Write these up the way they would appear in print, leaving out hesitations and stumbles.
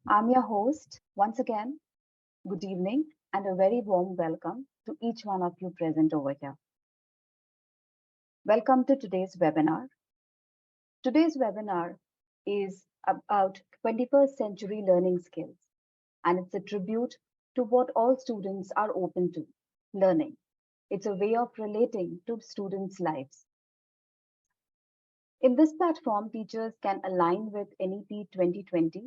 I'm your host. Once again, good evening and a very warm welcome to each one of you present over here. Welcome to today's webinar. Today's webinar is about 21st century learning skills, and it's a tribute to what all students are open to learning. It's a way of relating to students' lives. In this platform, teachers can align with NEP 2020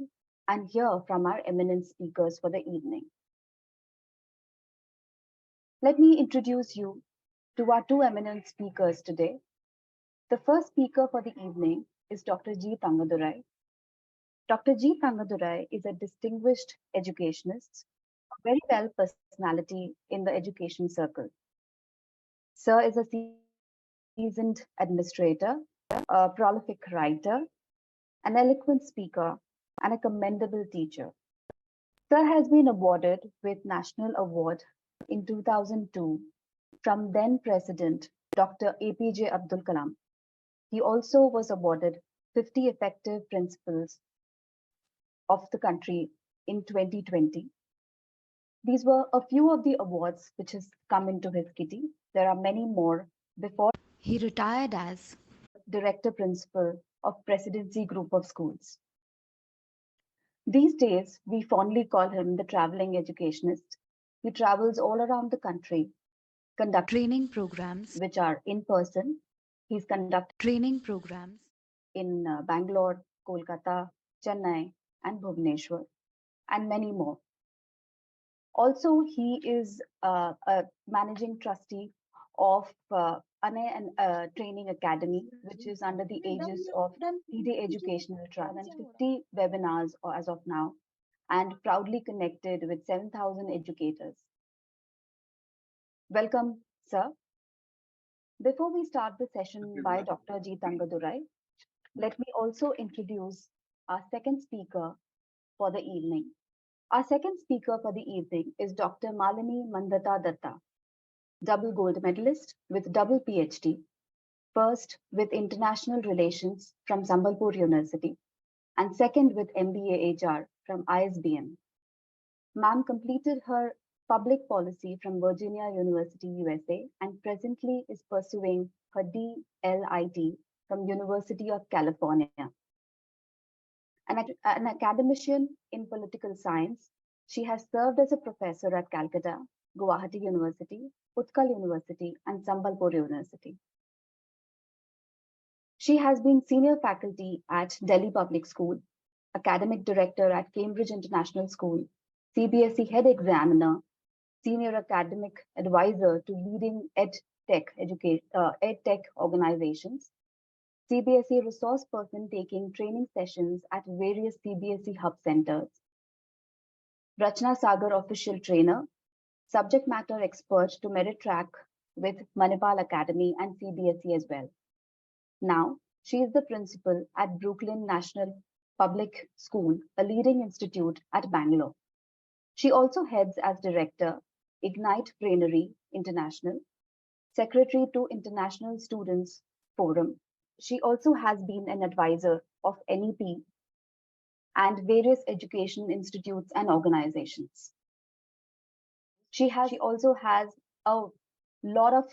and hear from our eminent speakers for the evening. Let me introduce you to our two eminent speakers today. The first speaker for the evening is Dr. G. Thangadurai. Dr. G. Thangadurai is a distinguished educationist, a very well personality in the education circle. Sir is a seasoned administrator, a prolific writer, an eloquent speaker, and a commendable teacher. Sir has been awarded with National Award in 2002 from then President Dr. APJ Abdul Kalam. He also was awarded 50 Effective Principals of the country in 2020. These were a few of the awards which has come into his kitty. There are many more before He retired as Director Principal of Presidency Group of Schools. These days, we fondly call him the traveling educationist. He travels all around the country, conducting training programs, which are in person. He's conducted training programs, in Bangalore, Kolkata, Chennai, and Bhubaneswar, and many more. Also, he is a managing trustee of ANE Training Academy, which is under the aegis of ED Educational Trust, and 50 webinars as of now, and proudly connected with 7,000 educators. Welcome, sir. Before we start the session by Dr. G. Thangadurai, let me also introduce our second speaker for the evening. Our second speaker for the evening is Dr. Malini Mandata Datta, double gold medalist with double PhD, first with International Relations from Sambalpur University, and second with MBA HR from ISBM. Ma'am completed her public policy from Virginia University, USA, and presently is pursuing her DLIT from University of California. An academician in political science, she has served as a professor at Calcutta, Guwahati University, Utkal University, and Sambalpur University. She has been senior faculty at Delhi Public School, academic director at Cambridge International School, CBSE head examiner, senior academic advisor to leading ed tech organizations, CBSE resource person taking training sessions at various CBSE hub centers, Rachna Sagar official trainer, subject matter expert to merit track with Manipal Academy and CBSE as well. Now, she is the principal at Brooklyn National Public School, a leading institute at Bangalore. She also heads as director Ignite Brainery International, secretary to International Students Forum. She also has been an advisor of NEP and various education institutes and organizations. She also has a lot of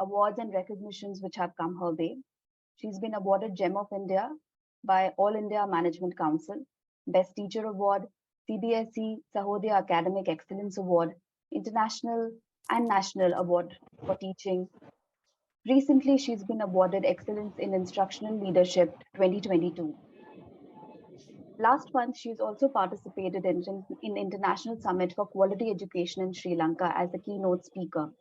awards and recognitions which have come her way. She's been awarded Gem of India by All India Management Council, Best Teacher Award, CBSE Sahodaya Academic Excellence Award, International and National Award for Teaching. Recently, she's been awarded Excellence in Instructional Leadership 2022. Last month, she's also participated in International Summit for Quality Education in Sri Lanka as a keynote speaker.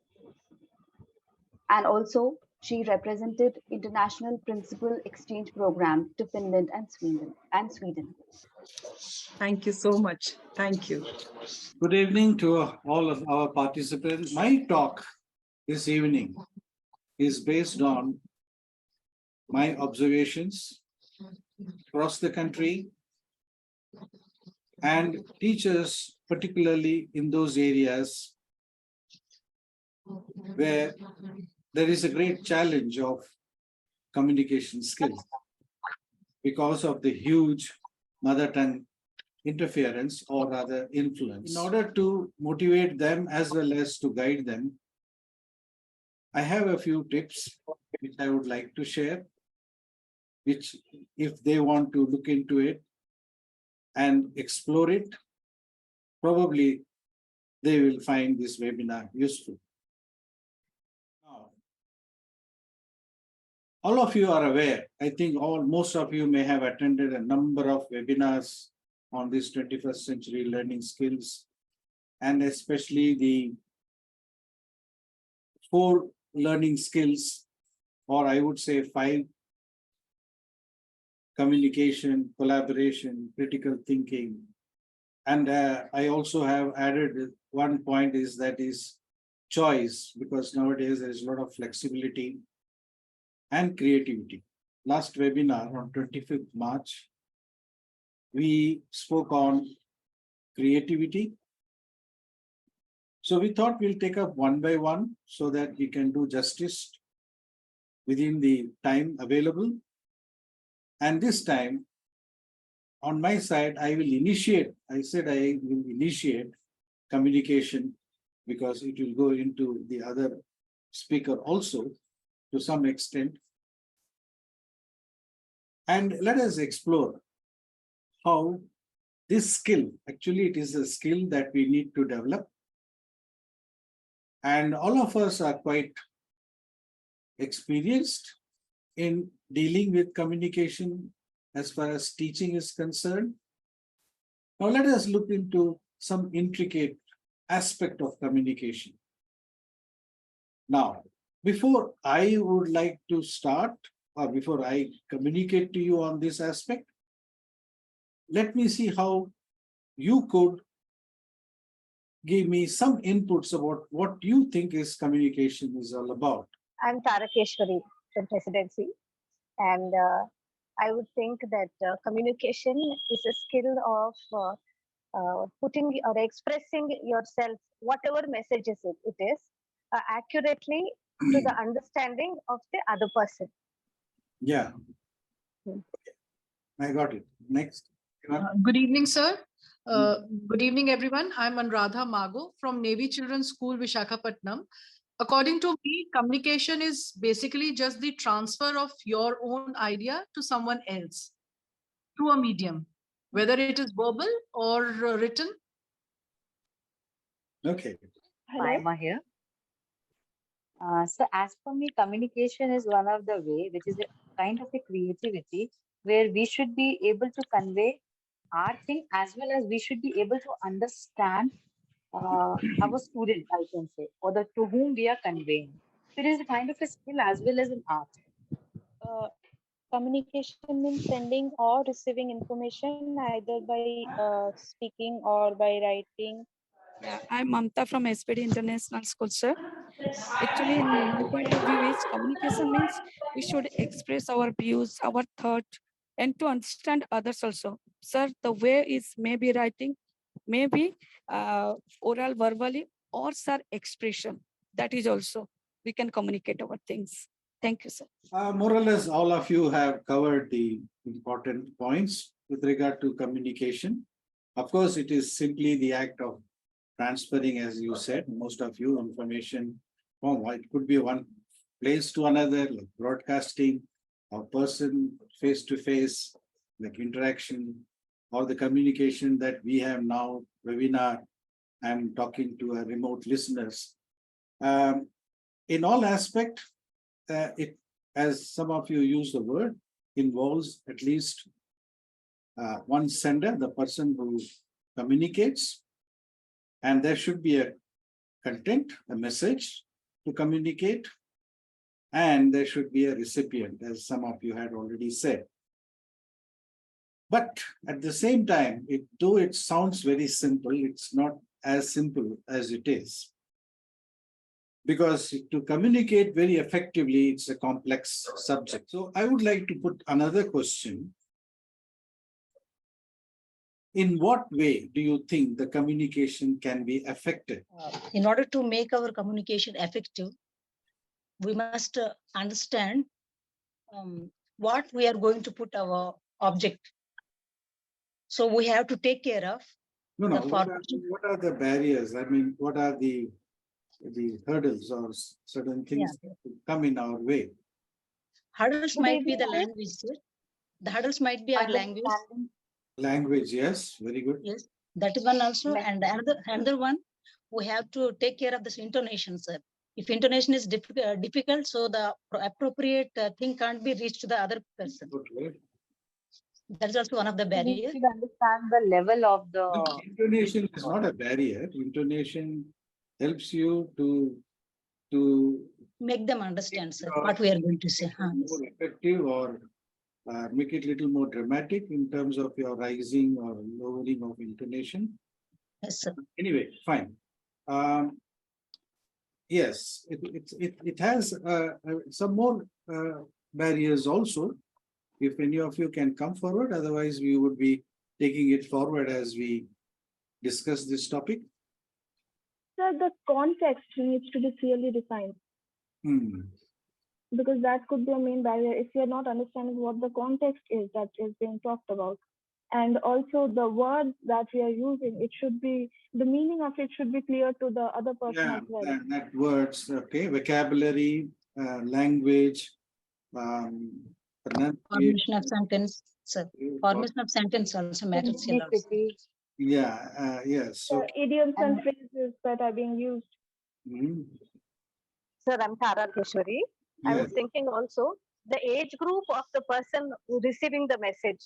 And also, she represented International Principal Exchange Program to Finland and Sweden. Thank you so much. Thank you. Good evening to all of our participants. My talk this evening is based on my observations across the country and teachers, particularly in those areas where there is a great challenge of communication skills because of the huge mother tongue interference or rather influence. In order to motivate them as well as to guide them, I have a few tips which I would like to share, which if they want to look into it and explore it, probably they will find this webinar useful. Now, all of you are aware, I think most of you may have attended a number of webinars on these 21st century learning skills, and especially the 4 learning skills, or I would say 5: communication, collaboration, critical thinking. And I also have added one point is choice, because nowadays there is a lot of flexibility and creativity. Last webinar on 25th March, we spoke on creativity. So we thought we'll take up one by one so that we can do justice within the time available. And this time, on my side, I will initiate, I said I will initiate communication, because it will go into the other speaker also to some extent. And let us explore how this skill, actually it is a skill that we need to develop. And all of us are quite experienced in dealing with communication as far as teaching is concerned. Now let us look into some intricate aspect of communication. Now, before I would like to start, or before I communicate to you on this aspect, let me see how you could give me some inputs about what you think is communication is all about. I'm Tarakeshwari from Presidency, and I would think that communication is a skill of putting or expressing yourself, whatever messages it is, accurately to the understanding of the other person. Yeah, I got it. Next. Good evening, sir. Good evening, everyone. I'm Anuradha Mago from Navy Children's School, Visakhapatnam. According to me, communication is basically just the transfer of your own idea to someone else through a medium, whether it is verbal or written. Okay. Paima here. So as for me, communication is one of the way, which is a kind of a creativity where we should be able to convey our thing as well as we should be able to understand our student, I can say, or to whom we are conveying. It is a kind of a skill as well as an art. Communication means sending or receiving information either by speaking or by writing. Yeah, I'm Mamta from SPD International School, sir. Actually, in my point of view is communication means we should express our views, our thought, and to understand others also. Sir, the way is maybe writing, maybe oral verbally, or sir, expression. That is also, we can communicate our things. Thank you, sir. More or less, all of you have covered the important points with regard to communication. Of course, it is simply the act of transferring, as you said, most of you, information from it could be one place to another, like broadcasting, or person face to face, like interaction, or the communication that we have now, webinar, and talking to our remote listeners. In all aspect, it, as some of you use the word, involves at least one sender, the person who communicates, and there should be a content, a message to communicate, and there should be a recipient, as some of you had already said. But at the same time, though it sounds very simple, it's not as simple as it is. Because to communicate very effectively, it's a complex subject. So I would like to put another question. In what way do you think the communication can be effective? In order to make our communication effective, we must understand what we are going to put our object. So we have to take care of. No, no. The What are the barriers? I mean, what are the hurdles or certain things that could come in our way? Hurdles might be the language, sir. The hurdles might be our language. Understanding. Language, yes, very good. Yes, that is one also. And another one, we have to take care of this intonation, sir. If intonation is difficult, so the appropriate thing can't be reached to the other person. Okay. That is also one of the We barriers. should understand the level of the. No, intonation is not a barrier. Intonation helps you to Make them understand, sir, what we are going to say. more effective or make it little more dramatic in terms of your rising or lowering of intonation. Yes, sir. Anyway, fine. Yes, it has some more barriers also. If any of you can come forward, otherwise we would be taking it forward as we discuss this topic. Sir, the context needs to be clearly defined because that could be a main barrier if you're not understanding what the context is that is being talked about. And also the words that we are using, it should be, the meaning of it should be clear to the other person Yeah, as well. that words, okay, vocabulary, language, Formation of sentence, sir. Formation of sentence also matters a lot. Yeah, yes. The Okay. idioms and phrases that are being used. Sir, I'm Tara Keshwari. I was Yes. thinking also the age group of the person receiving the message.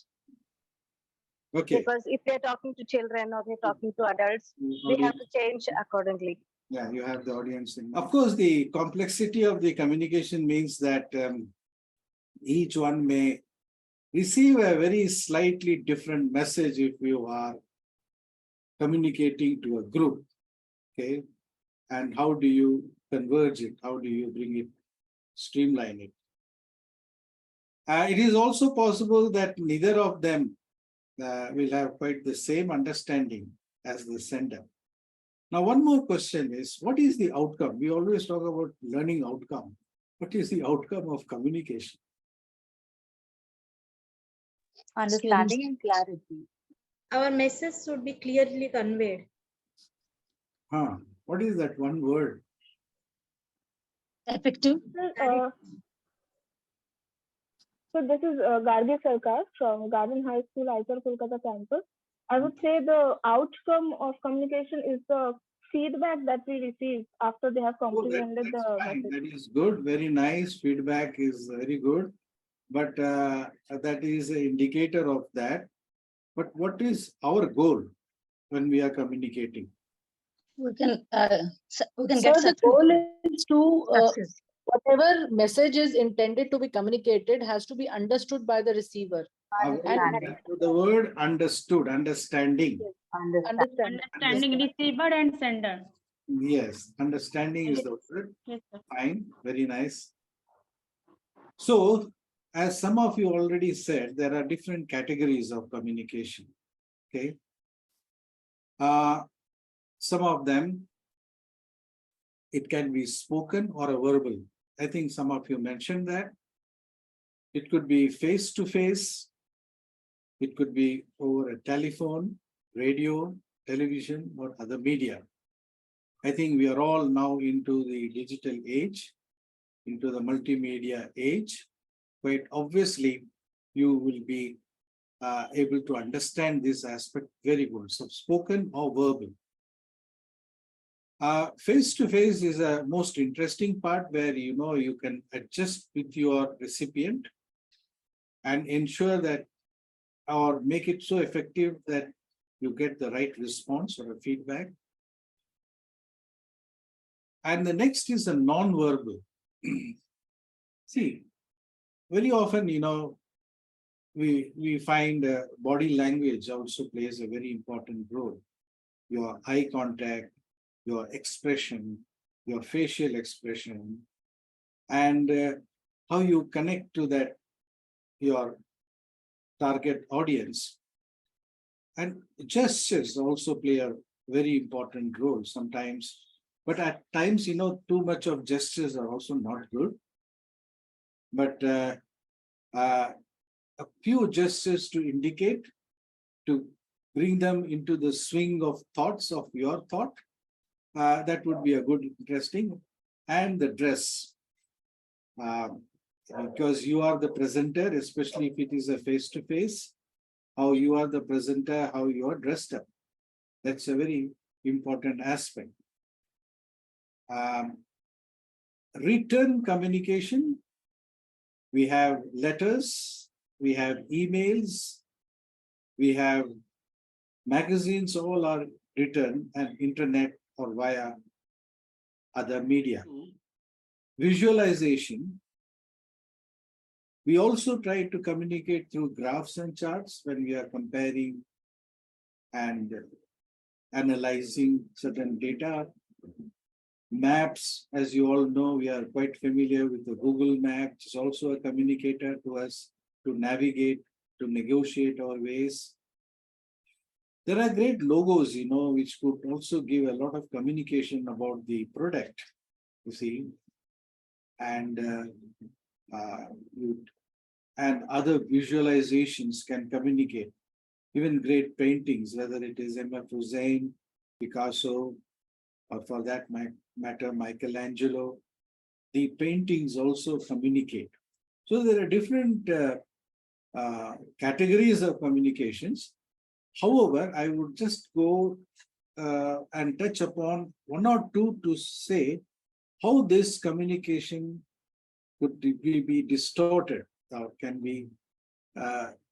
Okay. Because if they're talking to children or they're talking to adults, we have to change accordingly. Yeah, you have the audience. Of course, the complexity of the communication means that each one may receive a very slightly different message if you are communicating to a group. Okay. And how do you converge it? How do you bring it, streamline it? It is also possible that neither of them will have quite the same understanding as the sender. Now, one more question is, what is the outcome? We always talk about learning outcome. What is the outcome of communication? Understanding and clarity. Our message should be clearly conveyed. What is that one word? Effective. So this is Gargi Sarkar from Garden High School, Aitar, Kolkata campus. I would say the outcome of communication is the feedback that we receive after they have comprehended the message. That is good. Very nice. Feedback is very good. But that is an indicator of that. But what is our goal when we are communicating? We can get the goal is to whatever message is intended to be communicated has to be understood by the receiver. The word understood, understanding. Understanding receiver and sender. Yes, understanding is the word. Yes, sir. Fine, very nice. So, as some of you already said, there are different categories of communication. Okay. Some of them, it can be spoken or a verbal. I think some of you mentioned that. It could be face to face. It could be over a telephone, radio, television, or other media. I think we are all now into the digital age, into the multimedia age. Quite obviously, you will be able to understand this aspect very good. So spoken or verbal. Face-to-face is a most interesting part where you can adjust with your recipient and ensure that or make it so effective that you get the right response or a feedback. And the next is a non-verbal. See, very often, we find body language also plays a very important role. Your eye contact, your expression, your facial expression, and how you connect to that, your target audience. And gestures also play a very important role sometimes. But at times, too much of gestures are also not good. But a few gestures to indicate, to bring them into the swing of thoughts of your thought. That would be a good, interesting. And the dress. Because you are the presenter, especially if it is a face-to-face, how you are the presenter, how you are dressed up. That's a very important aspect. Written communication, we have letters, we have emails, we have magazines, all are written and internet or via other media. Visualization, we also try to communicate through graphs and charts when we are comparing and analyzing certain data. Maps, as you all know, we are quite familiar with the Google Map, which is also a communicator to us to navigate, to negotiate our ways. There are great logos, which could also give a lot of communication about the product, you see, and other visualizations can communicate. Even great paintings, whether it is M.F. Hussain, Picasso, or for that matter, Michelangelo, the paintings also communicate. So there are different categories of communications. However, I would just go and touch upon one or two to say how this communication could be distorted or can be we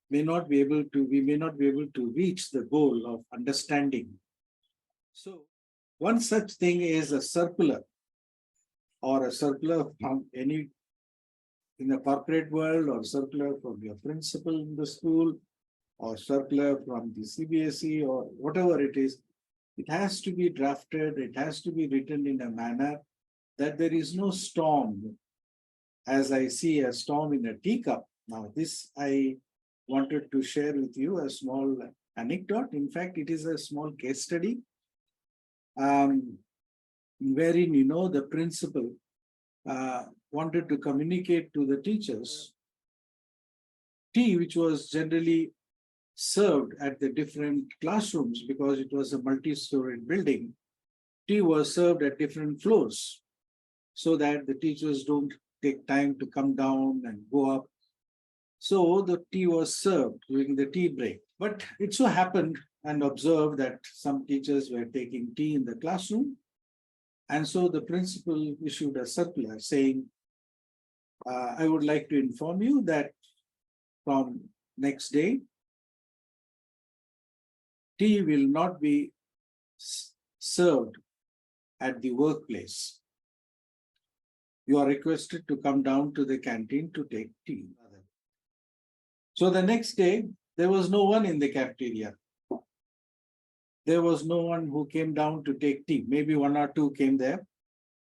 may not be able to reach the goal of understanding. So one such thing is a circular or a circular from any in the corporate world, or circular from your principal in the school, or circular from the CBSE, or whatever it is. It has to be drafted, it has to be written in a manner that there is no storm. As I see a storm in a teacup. Now, this I wanted to share with you a small anecdote. In fact, it is a small case study wherein, the principal wanted to communicate to the teachers tea, which was generally served at the different classrooms because it was a multi-storied building. Tea was served at different floors so that the teachers don't take time to come down and go up. So the tea was served during the tea break. But it so happened and observed that some teachers were taking tea in the classroom. And so the principal issued a circular saying, I would like to inform you that from next day, tea will not be served at the workplace. You are requested to come down to the canteen to take tea. So the next day, there was no one in the cafeteria. There was no one who came down to take tea. Maybe one or two came there,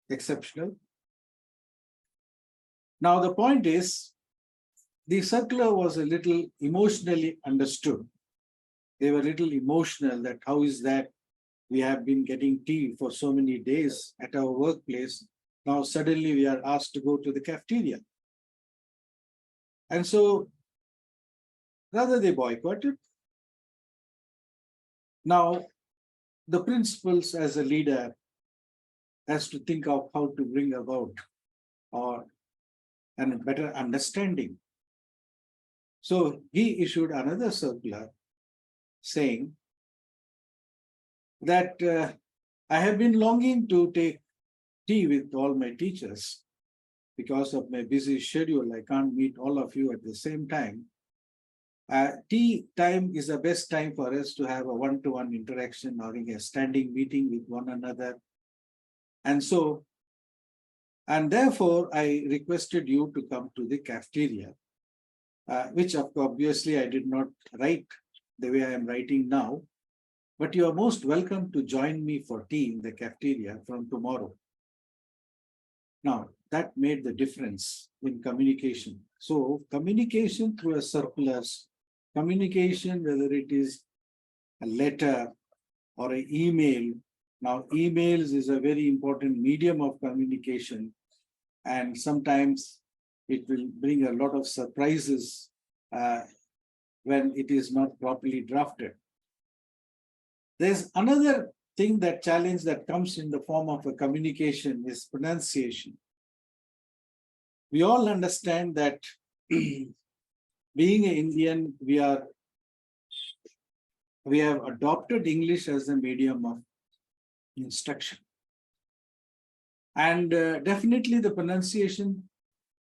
exceptional. Now the point is, the circular was a little emotionally understood. They were a little emotional that how is that we have been getting tea for so many days at our workplace. Now suddenly we are asked to go to the cafeteria. And so rather they boycotted. Now the principals as a leader has to think of how to bring about or a better understanding. So he issued another circular saying that I have been longing to take tea with all my teachers. Because of my busy schedule, I can't meet all of you at the same time. Tea time is the best time for us to have a one-to-one interaction or a standing meeting with one another. And therefore, I requested you to come to the cafeteria, which obviously I did not write the way I am writing now, but you are most welcome to join me for tea in the cafeteria from tomorrow. Now, that made the difference in communication. So communication through a circulars, communication, whether it is a letter or an email. Now, emails is a very important medium of communication, and sometimes it will bring a lot of surprises when it is not properly drafted. There's another thing, that challenge that comes in the form of a communication is pronunciation. We all understand that being an Indian, we have adopted English as a medium of instruction. And definitely the pronunciation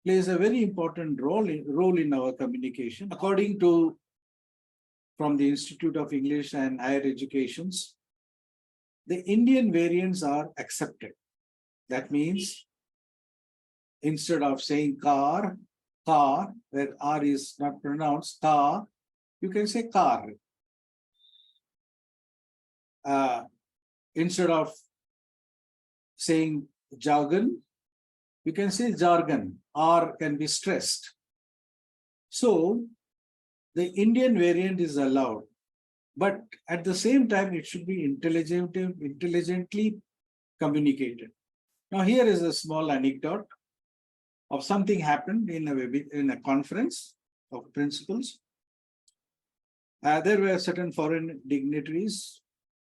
plays a very important role in our communication. According to from the Institute of English and Higher Educations, the Indian variants are accepted. That means instead of saying car, where R is not pronounced, car, you can say car. Instead of saying jargon, you can say jargon. R can be stressed. So the Indian variant is allowed, but at the same time, it should be intelligently communicated. Now, here is a small anecdote of something happened in a conference of principals. There were certain foreign dignitaries,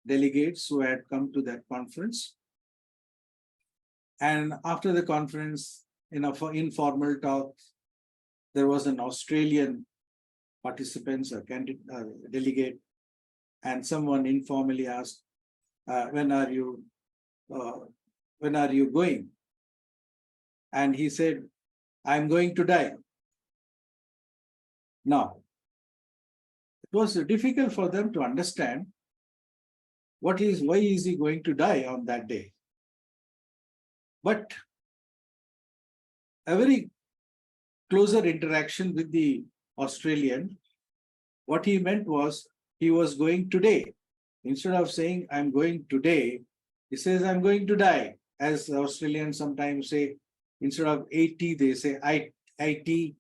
delegates who had come to that conference. And after the conference, in an informal talk, there was an Australian participant, a delegate, and someone informally asked, when are you going? And he said, I'm going to die. Now, it was difficult for them to understand why is he going to die on that day. But a very closer interaction with the Australian, what he meant was he was going today. Instead of saying, I'm going today, he says, I'm going to die. As the Australians sometimes say, instead of 80, they say IT.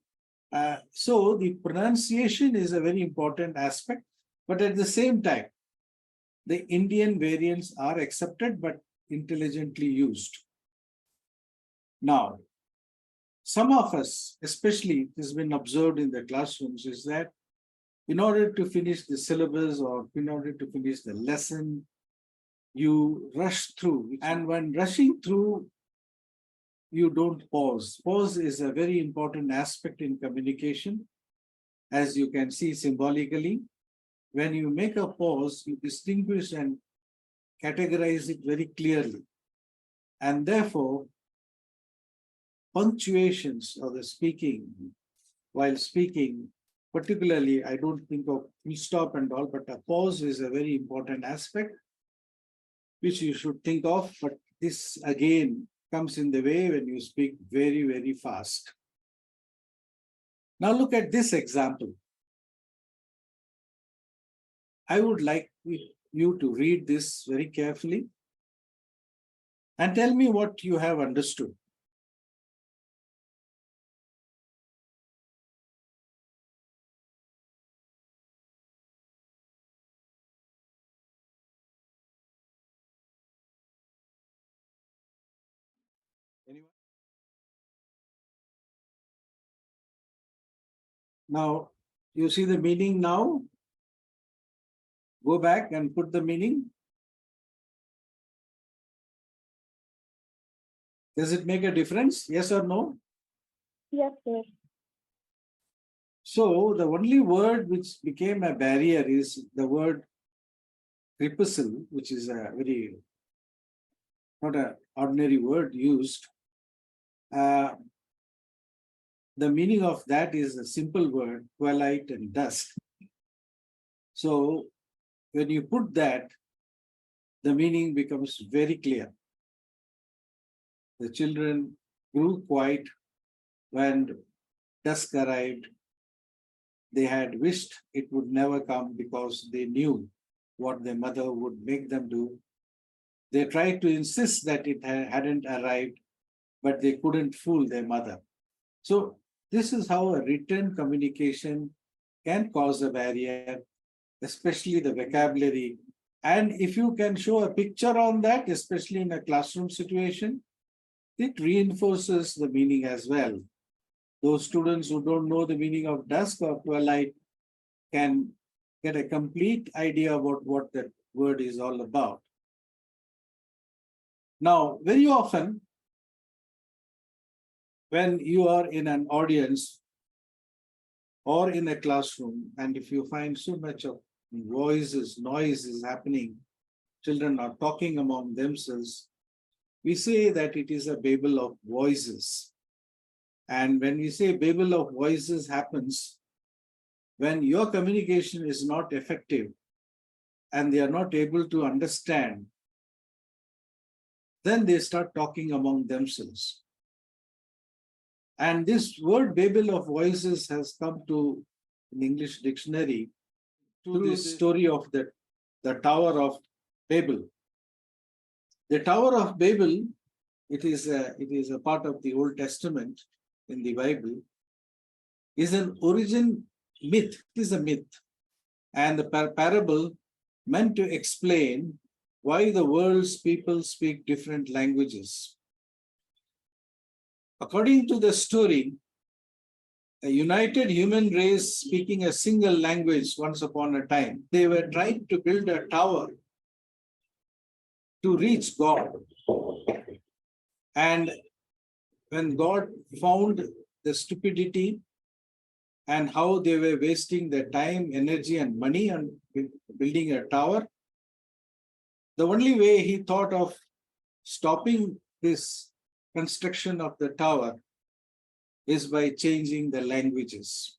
So the pronunciation is a very important aspect, but at the same time, the Indian variants are accepted but intelligently used. Now, some of us, especially this has been observed in the classrooms, is that in order to finish the syllabus or in order to finish the lesson, you rush through. And when rushing through, you don't pause. Pause is a very important aspect in communication. As you can see symbolically, when you make a pause, you distinguish and categorize it very clearly. And therefore, punctuations of the speaking, while speaking, particularly, I don't think of full stop and all, but a pause is a very important aspect which you should think of. But this again comes in the way when you speak very, very fast. Now look at this example. I would like you to read this very carefully and tell me what you have understood. Anyone? Now, you see the meaning now? Go back and put the meaning. Does it make a difference? Yes or no? Yes, sir. So the only word which became a barrier is the word crepuscle, which is a very, not an ordinary word used. The meaning of that is a simple word, twilight and dusk. So when you put that, the meaning becomes very clear. The children grew quiet when dusk arrived. They had wished it would never come because they knew what their mother would make them do. They tried to insist that it hadn't arrived, but they couldn't fool their mother. So this is how a written communication can cause a barrier, especially the vocabulary. And if you can show a picture on that, especially in a classroom situation, it reinforces the meaning as well. Those students who don't know the meaning of dusk or twilight can get a complete idea about what word is all about. Now, very often, when you are in an audience or in a classroom, and if you find so much of voices, noise is happening, children are talking among themselves, we say that it is a babel of voices. And when we say babel of voices happens, when your communication is not effective and they are not able to understand, then they start talking among themselves. And this word babel of voices has come to an English dictionary to this story of the Tower of Babel. The Tower of Babel, it is a part of the Old Testament in the Bible, is an origin myth. It is a myth. And the parable meant to explain why the world's people speak different languages. According to the story, a united human race speaking a single language once upon a time, they were trying to build a tower to reach God. And when God found the stupidity and how they were wasting their time, energy, and money on building a tower, the only way he thought of stopping this construction of the tower is by changing the languages.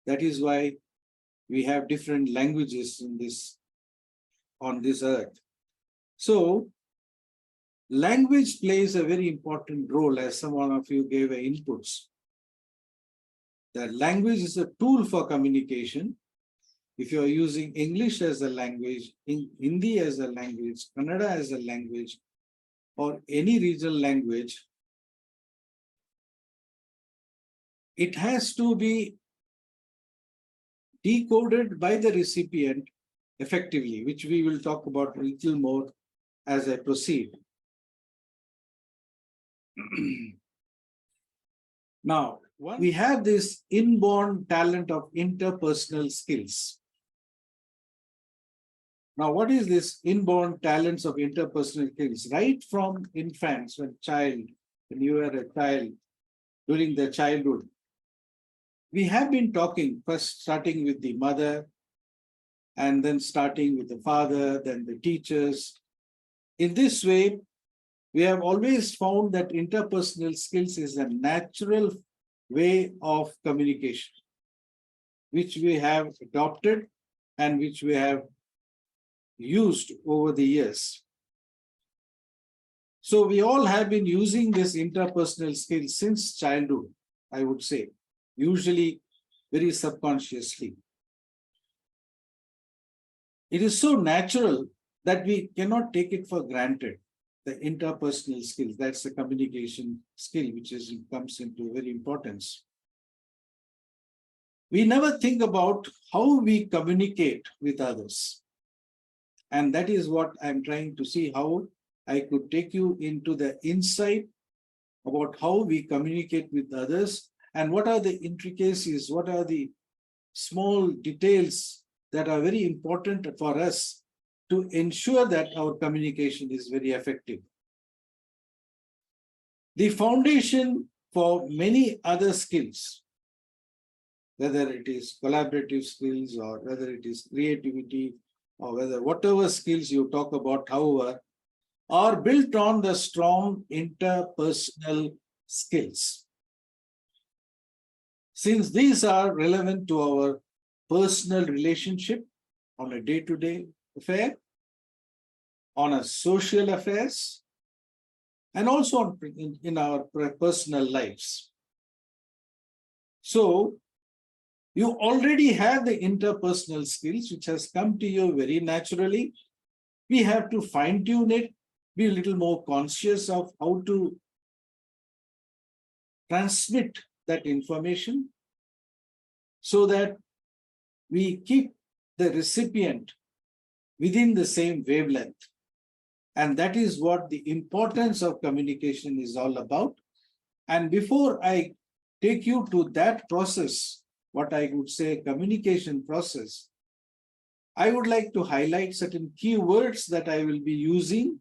That is why we have different languages on this earth. So, language plays a very important role, as some of you gave inputs. The language is a tool for communication. If you are using English as a language, Hindi as a language, Kannada as a language, or any regional language, it has to be decoded by the recipient effectively, which we will talk about a little more as I proceed. Now, we have this inborn talent of interpersonal skills. Now, what is this inborn talents of interpersonal skills? Right from infants, when you were a child, during the childhood, we have been talking, first starting with the mother, and then starting with the father, then the teachers. In this way, we have always found that interpersonal skills is a natural way of communication, which we have adopted and which we have used over the years. So we all have been using this interpersonal skills since childhood, I would say, usually very subconsciously. It is so natural that we cannot take it for granted. The interpersonal skills, that's the communication skill, which comes into very importance. We never think about how we communicate with others. And that is what I'm trying to see, how I could take you into the insight about how we communicate with others and what are the intricacies, what are the small details that are very important for us to ensure that our communication is very effective. The foundation for many other skills, whether it is collaborative skills or whether it is creativity or whatever skills you talk about, however, are built on the strong interpersonal skills. Since these are relevant to our personal relationship on a day-to-day affair, on a social affairs, and also in our personal lives. So, you already have the interpersonal skills, which has come to you very naturally. We have to fine-tune it, be a little more conscious of how to transmit that information so that we keep the recipient within the same wavelength. And that is what the importance of communication is all about. And before I take you to that process, what I would say communication process, I would like to highlight certain key words that I will be using.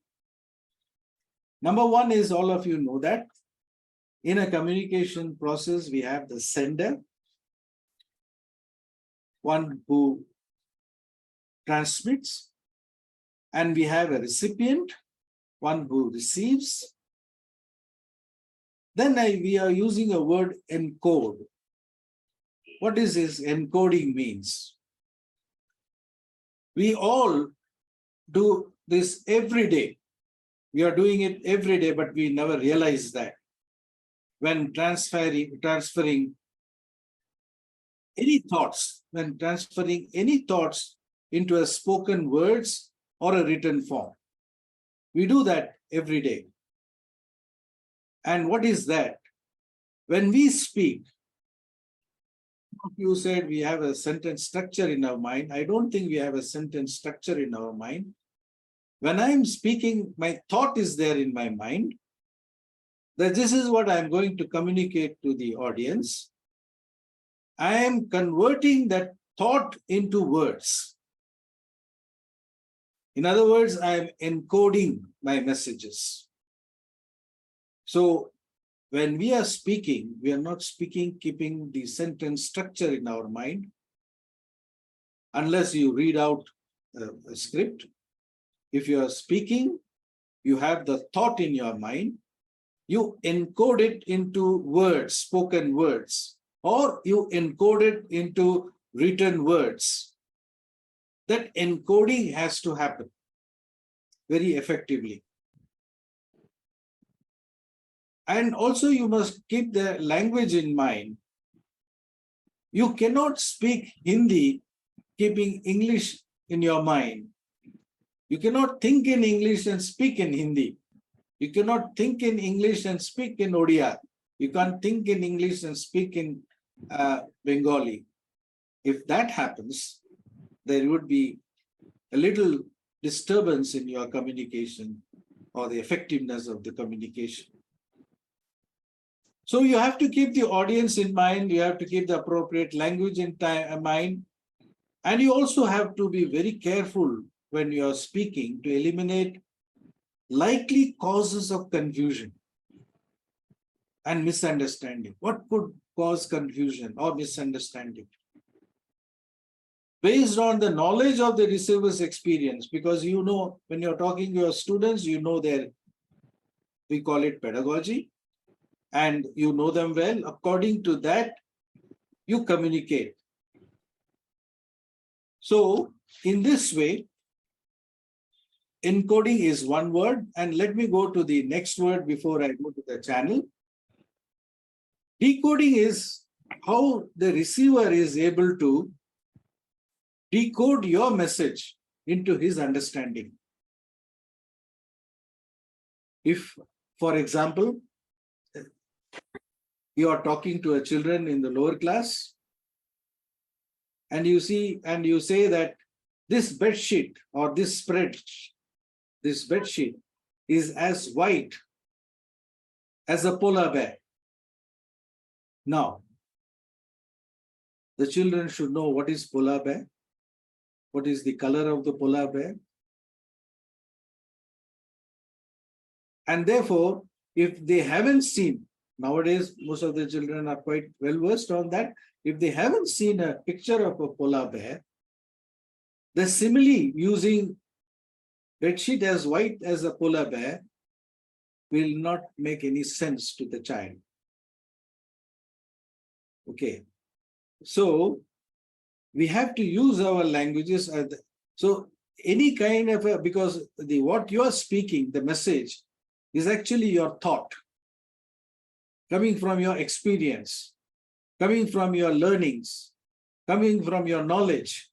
Number one is, all of you know that in a communication process, we have the sender, one who transmits, and we have a recipient, one who receives. Then we are using a word encode. What is this encoding means? We all do this every day. We are doing it every day, but we never realize that. When transferring any thoughts, into a spoken words or a written form. We do that every day. And what is that? When we speak, you said we have a sentence structure in our mind. I don't think we have a sentence structure in our mind. When I'm speaking, my thought is there in my mind that this is what I'm going to communicate to the audience. I am converting that thought into words. In other words, I am encoding my messages. So when we are speaking, we are not speaking keeping the sentence structure in our mind. Unless you read out a script. If you are speaking, you have the thought in your mind. You encode it into words, spoken words, or you encode it into written words. That encoding has to happen very effectively. And also you must keep the language in mind. You cannot speak Hindi keeping English in your mind. You cannot think in English and speak in Hindi. You cannot think in English and speak in Odia. You can't think in English and speak in Bengali. If that happens, there would be a little disturbance in your communication or the effectiveness of the communication. So you have to keep the audience in mind. You have to keep the appropriate language in mind. And you also have to be very careful when you are speaking to eliminate likely causes of confusion and misunderstanding. What could cause confusion or misunderstanding? Based on the knowledge of the receiver's experience, because you know, when you're talking to your students, you know we call it pedagogy, and you know them well. According to that, you communicate. So in this way, encoding is one word, and let me go to the next word before I go to the channel. Decoding is how the receiver is able to decode your message into his understanding. If, for example, you are talking to a children in the lower class, and you say that this bed sheet or this bed sheet is as white as a polar bear. Now, the children should know what is polar bear, what is the color of the polar bear. And therefore, if they haven't seen, nowadays most of the children are quite well versed on that, if they haven't seen a picture of a polar bear, the simile using bedsheet as white as a polar bear will not make any sense to the child. Okay, so we have to use our languages. So any kind of because what you are speaking, the message, is actually your thought, coming from your experience, coming from your learnings, coming from your knowledge.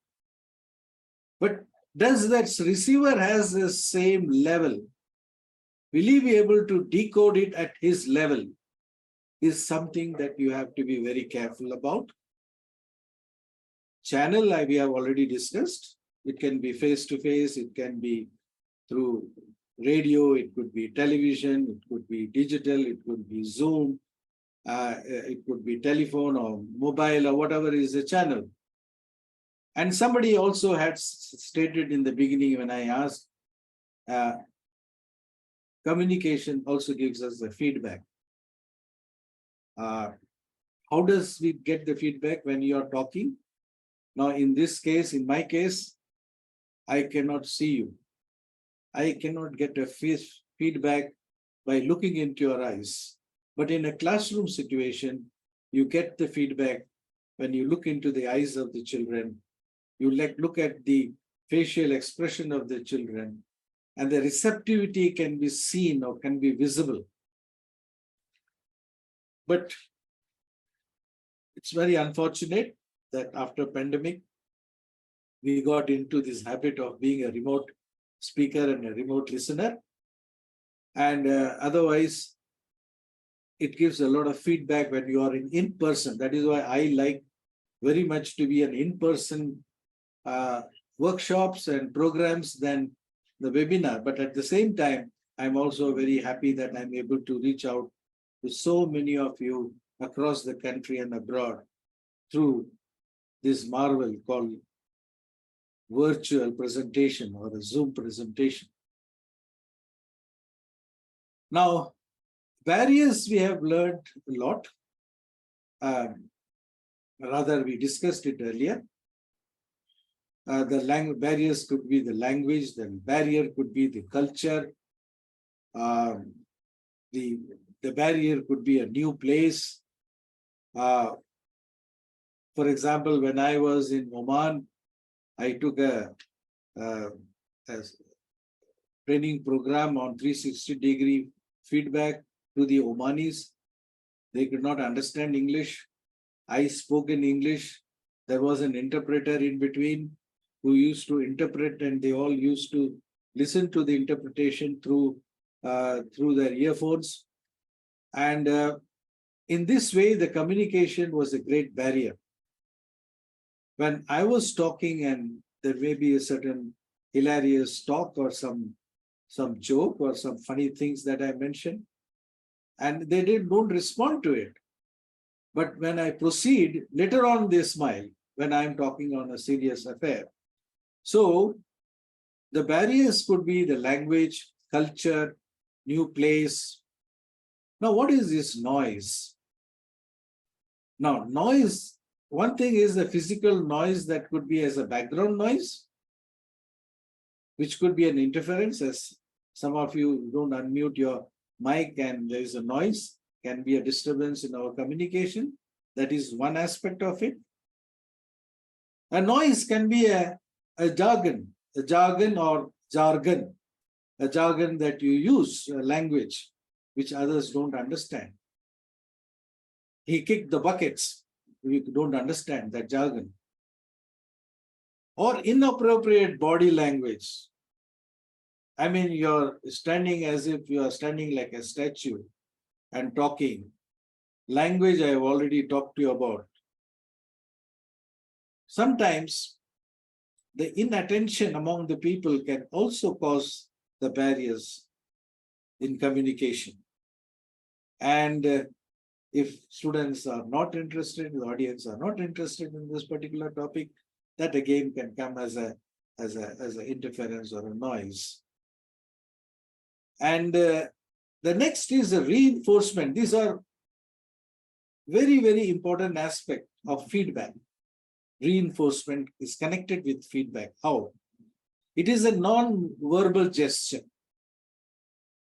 But does that receiver has the same level? Will he be able to decode it at his level? Is something that you have to be very careful about. Channel, we have already discussed. It can be face-to-face, it can be through radio, it could be television, it could be digital, it could be Zoom, it could be telephone or mobile or whatever is the channel. And somebody also had stated in the beginning when I asked, communication also gives us the feedback. How does we get the feedback when you are talking? Now, in this case, in my case, I cannot see you. I cannot get a feedback by looking into your eyes. But in a classroom situation, you get the feedback when you look into the eyes of the children. You look at the facial expression of the children, and the receptivity can be seen or can be visible. But it's very unfortunate that after pandemic, we got into this habit of being a remote speaker and a remote listener. And otherwise, it gives a lot of feedback when you are in person. That is why I like very much to be an in-person workshops and programs than the webinar. But at the same time, I'm also very happy that I'm able to reach out to so many of you across the country and abroad through this marvel called virtual presentation or a Zoom presentation. Now, barriers we have learned a lot. Rather, we discussed it earlier. The barriers could be the language, the barrier could be the culture, the barrier could be a new place. For example, when I was in Oman, I took a training program on 360-degree feedback to the Omanis. They could not understand English. I spoke in English. There was an interpreter in between who used to interpret, and they all used to listen to the interpretation through their earphones. And in this way, the communication was a great barrier. When I was talking, and there may be a certain hilarious talk or some joke or some funny things that I mentioned, and they don't respond to it. But when I proceed, later on they smile when I'm talking on a serious affair. So the barriers could be the language, culture, new place. Now, what is this noise? Now, noise, one thing is the physical noise that could be as a background noise, which could be an interference, as some of you don't unmute your mic and there is a noise, can be a disturbance in our communication. That is one aspect of it. A noise can be a jargon that you use, a language which others don't understand. He kicked the buckets. We don't understand that jargon. Or inappropriate body language. I mean, you're standing as if you are standing like a statue and talking. Language I have already talked to you about. Sometimes the inattention among the people can also cause the barriers in communication. And if students are not interested, the audience are not interested in this particular topic, that again can come as an interference or a noise. And the next is a reinforcement. These are very, very important aspect of feedback. Reinforcement is connected with feedback. How? It is a non-verbal gesture.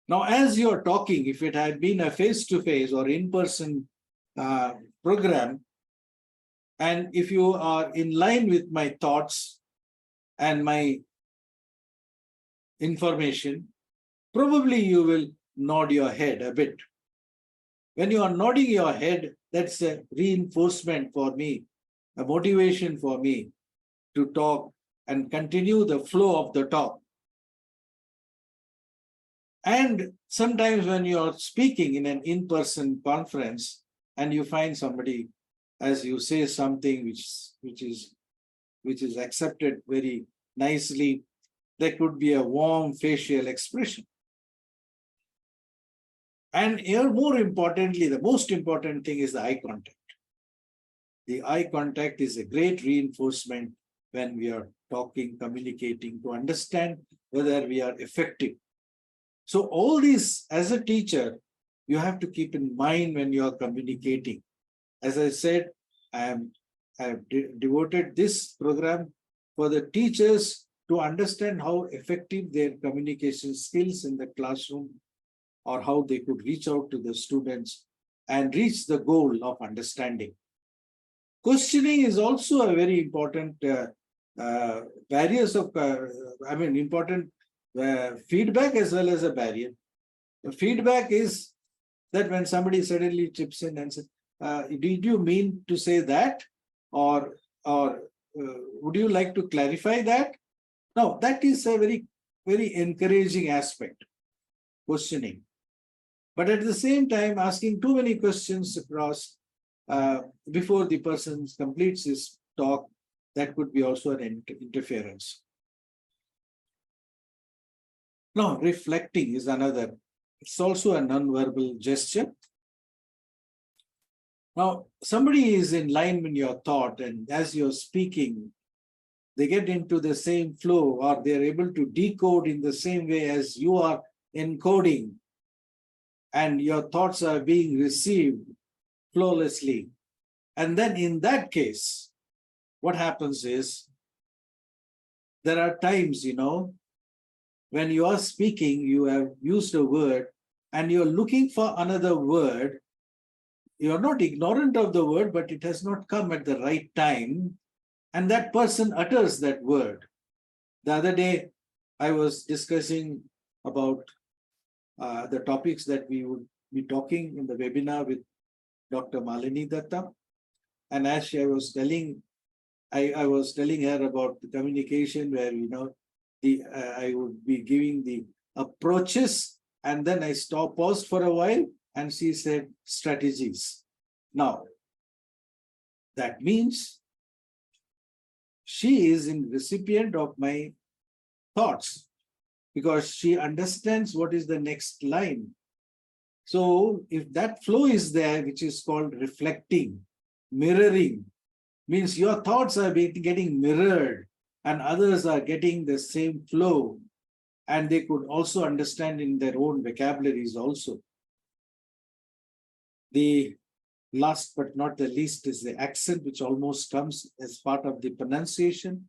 Now, as you're talking, if it had been a face-to-face or in-person program, and if you are in line with my thoughts and my information, probably you will nod your head a bit. When you are nodding your head, that's a reinforcement for me, a motivation for me to talk and continue the flow of the talk. And sometimes when you are speaking in an in-person conference and you find somebody, as you say something which is accepted very nicely, there could be a warm facial expression. And here, more importantly, the most important thing is the eye contact. The eye contact is a great reinforcement when we are talking, communicating, to understand whether we are effective. So all these, as a teacher, you have to keep in mind when you are communicating. As I said, I have devoted this program for the teachers to understand how effective their communication skills in the classroom, or how they could reach out to the students and reach the goal of understanding. Questioning is also a very important important feedback as well as a barrier. The feedback is that when somebody suddenly chips in and says, did you mean to say that? Or would you like to clarify that? No, that is a very, very encouraging aspect, questioning. But at the same time, asking too many questions across before the person completes his talk, that could be also an interference. Now, reflecting is another. It's also a non-verbal gesture. Now, somebody is in line with your thought, and as you're speaking, they get into the same flow, or they're able to decode in the same way as you are encoding, and your thoughts are being received flawlessly. And then in that case, what happens is, there are times, when you are speaking, you have used a word and you're looking for another word. You're not ignorant of the word, but it has not come at the right time. And that person utters that word. The other day, I was discussing about the topics that we would be talking in the webinar with Dr. Malini Datta. And as I was telling, I was telling her about the communication where, I would be giving the approaches, and then I paused for a while, and she said strategies. Now, that means she is the recipient of my thoughts, because she understands what is the next line. So if that flow is there, which is called reflecting, mirroring, means your thoughts are getting mirrored and others are getting the same flow, and they could also understand in their own vocabularies also. The last but not the least is the accent, which almost comes as part of the pronunciation.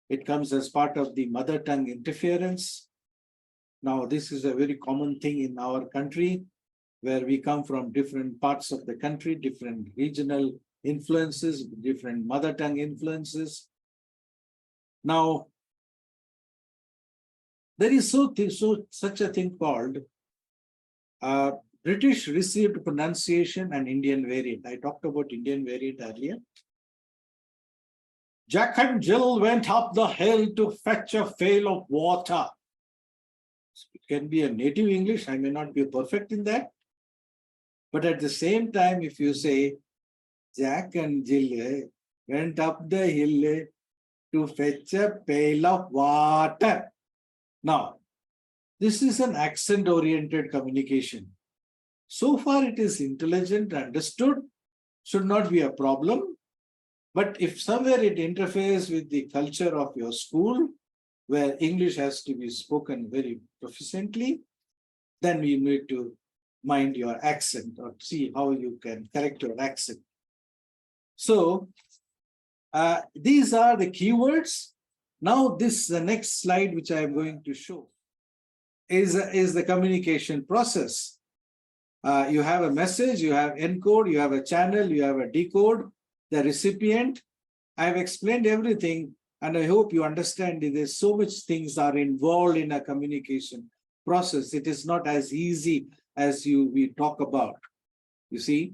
It comes as part of the mother tongue interference. Now, this is a very common thing in our country, where we come from different parts of the country, different regional influences, different mother tongue influences. Now, there is such a thing called British received pronunciation and Indian variant. I talked about Indian variant earlier. Jack and Jill went up the hill to fetch a pail of water. It can be a native English. I may not be perfect in that. But at the same time, if you say, Jack and Jill went up the hill to fetch a pail of water. Now, this is an accent-oriented communication. So far, it is intelligent, understood, should not be a problem. But if somewhere it interferes with the culture of your school, where English has to be spoken very proficiently, then you need to mind your accent or see how you can correct your accent. So these are the keywords. Now the next slide, which I am going to show, is the communication process. You have a message, you have encode, you have a channel, you have a decode, the recipient. I have explained everything, and I hope you understand it. There's so much things are involved in a communication process. It is not as easy as we talk about. You see,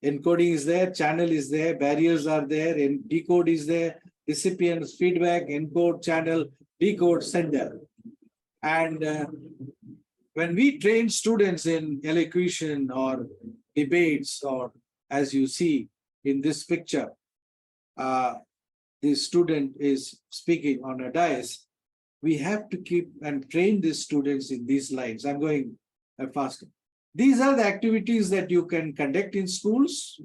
encoding is there, channel is there, barriers are there, and decode is there, recipient's feedback, encode, channel, decode, sender. And when we train students in elocution or debates, or as you see in this picture, the student is speaking on a dais, we have to keep and train these students in these lines. I'm going faster. These are the activities that you can conduct in schools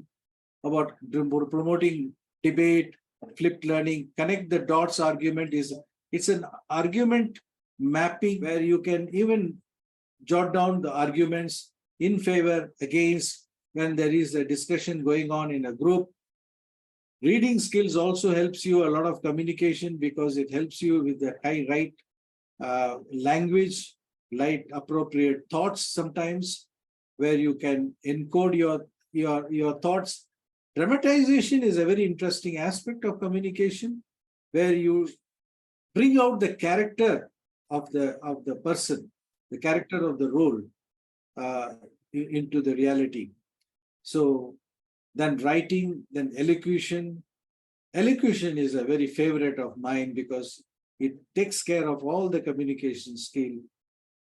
about promoting debate, flipped learning, connect the dots argument it's an argument mapping where you can even jot down the arguments in favor, against, when there is a discussion going on in a group. Reading skills also helps you a lot of communication because it helps you with the right language, right appropriate thoughts sometimes, where you can encode your thoughts. Dramatization is a very interesting aspect of communication, where you bring out the character of the person, the character of the role into the reality. So then writing, then elocution. Elocution is a very favorite of mine because it takes care of all the communication skill.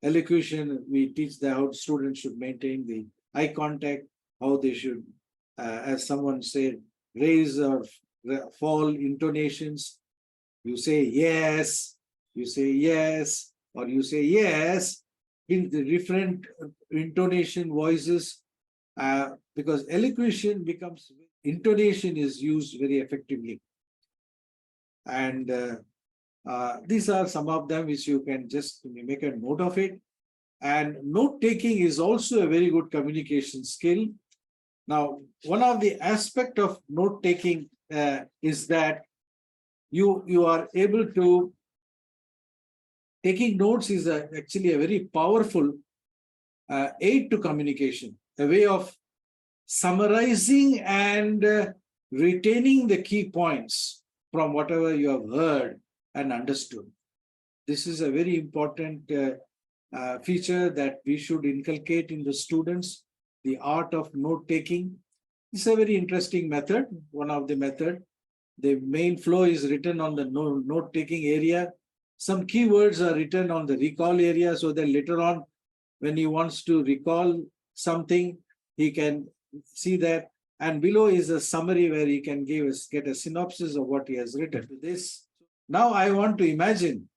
Elocution, we teach how students should maintain the eye contact, how they should, as someone said, raise or fall intonations. You say yes, or you say yes in the different intonation voices, because elocution becomes, intonation is used very effectively. And these are some of them which you can just make a note of it. And note taking is also a very good communication skill. Now, one of the aspects of note taking is that you are able to, taking notes is actually a very powerful aid to communication, a way of summarizing and retaining the key points from whatever you have heard and understood. This is a very important feature that we should inculcate in the students, the art of note taking. It's a very interesting method, one of the method. The main flow is written on the note taking area. Some keywords are written on the recall area, so that later on, when he wants to recall something, he can see that. And below is a summary where he can get a synopsis of what he has written. This. Now I want to imagine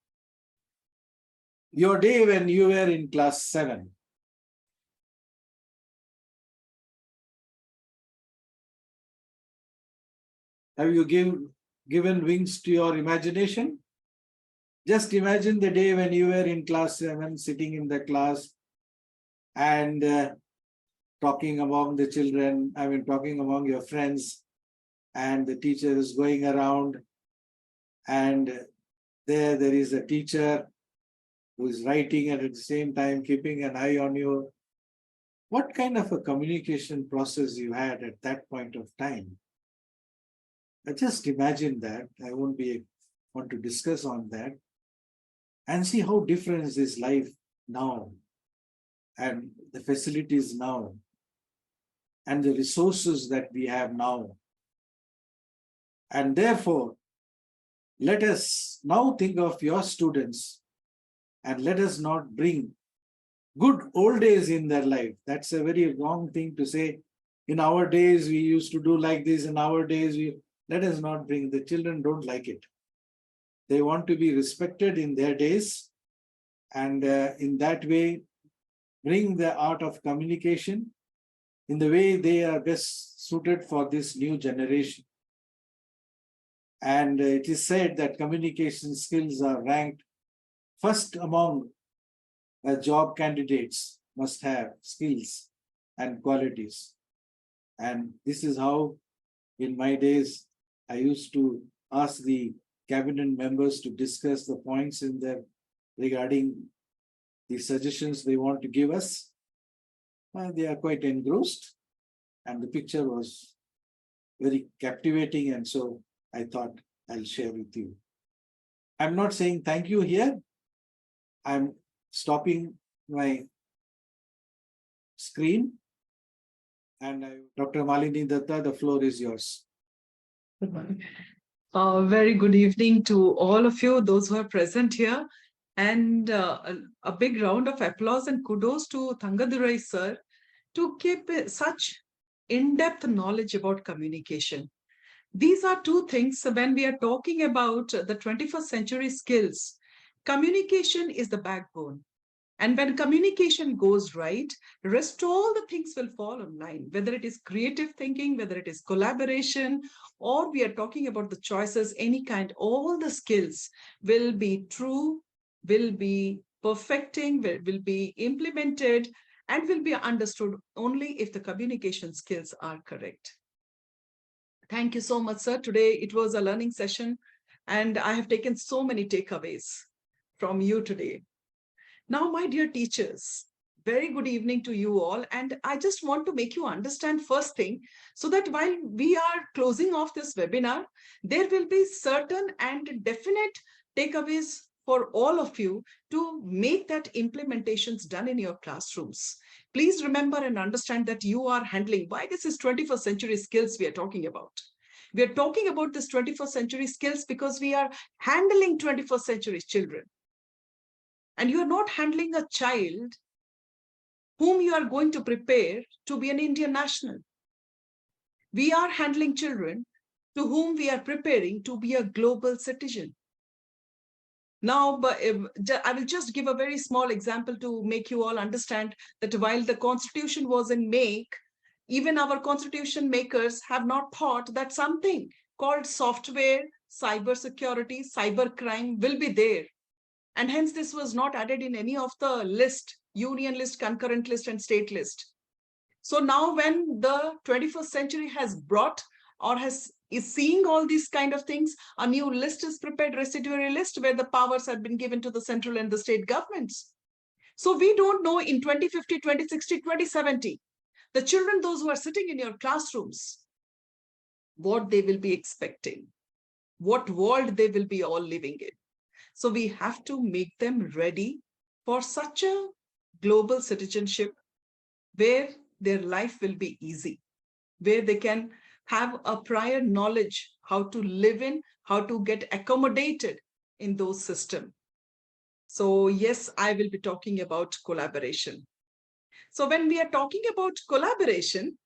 your day when you were in class 7. Have you given wings to your imagination? Just imagine the day when you were in class 7, sitting in the class and talking among the children, talking among your friends, and the teacher is going around, and there is a teacher who is writing and at the same time keeping an eye on you. What kind of a communication process you had at that point of time? Just imagine that. I won't want to discuss on that, and see how different is this life now, and the facilities now, and the resources that we have now. And therefore, let us now think of your students, and let us not bring good old days in their life. That's a very wrong thing to say. In our days, we used to do like this. In our days, let us not bring. The children don't like it. They want to be respected in their days, and in that way, bring the art of communication in the way they are best suited for this new generation. And it is said that communication skills are ranked first among job candidates must have skills and qualities. And this is how, in my days, I used to ask the cabinet members to discuss the points in there regarding the suggestions they want to give us. They are quite engrossed, and the picture was very captivating, and so I thought I'll share with you. I'm not saying thank you here. I'm stopping my screen, and Dr. Malini Datta, the floor is yours. Good morning. Very good evening to all of you, those who are present here, and a big round of applause and kudos to Thangadurai sir to keep such in-depth knowledge about communication. These are two things when we are talking about the 21st century skills. Communication is the backbone. And when communication goes right, rest all the things will fall in line, whether it is creative thinking, whether it is collaboration, or we are talking about the choices, any kind, all the skills will be true, will be perfecting, will be implemented, and will be understood only if the communication skills are correct. Thank you so much, sir. Today it was a learning session, and I have taken so many takeaways from you today. Now, my dear teachers, very good evening to you all. And I just want to make you understand first thing, so that while we are closing off this webinar, there will be certain and definite takeaways for all of you to make that implementations done in your classrooms. Please remember and understand that you are handling, why this is 21st century skills we are talking about. We are talking about this 21st century skills because we are handling 21st century children. And you are not handling a child whom you are going to prepare to be an Indian national. We are handling children to whom we are preparing to be a global citizen. Now, I will just give a very small example to make you all understand that while the Constitution was in make, even our Constitution makers have not thought that something called software, cyber security, cyber crime will be there. And hence this was not added in any of the list, union list, concurrent list, and state list. So now when the 21st century has brought or is seeing all these kind of things, a new list is prepared, residuary list, where the powers have been given to the central and the state governments. So we don't know in 2050, 2060, 2070, the children, those who are sitting in your classrooms, what they will be expecting, what world they will be all living in. So we have to make them ready for such a global citizenship where their life will be easy, where they can have a prior knowledge how to live in, how to get accommodated in those systems. So yes, I will be talking about collaboration. So when we are talking about collaboration,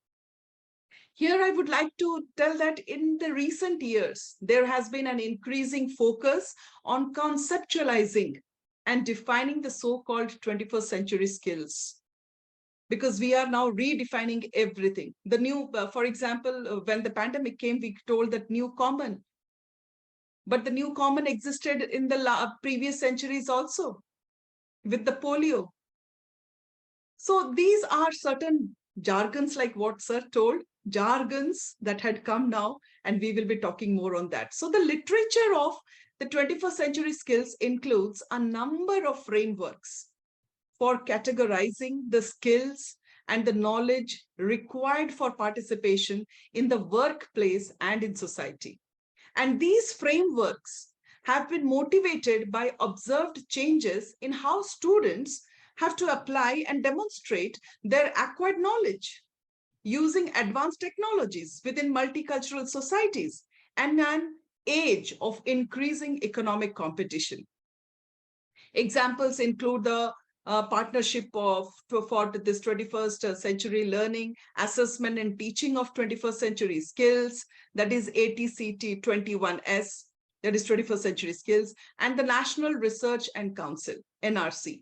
here I would like to tell that in the recent years, there has been an increasing focus on conceptualizing and defining the so-called 21st century skills, because we are now redefining everything. The new, for example, when the pandemic came, we told that new common, but the new common existed in the previous centuries also with the polio. So these are certain jargons, like what sir told, jargons that had come now, and we will be talking more on that. So the literature of the 21st century skills includes a number of frameworks for categorizing the skills and the knowledge required for participation in the workplace and in society. And these frameworks have been motivated by observed changes in how students have to apply and demonstrate their acquired knowledge using advanced technologies within multicultural societies and an age of increasing economic competition. Examples include the partnership for this 21st century learning, assessment and teaching of 21st century skills, that is ATCT 21S, that is 21st century skills, and the National Research and Council, NRC.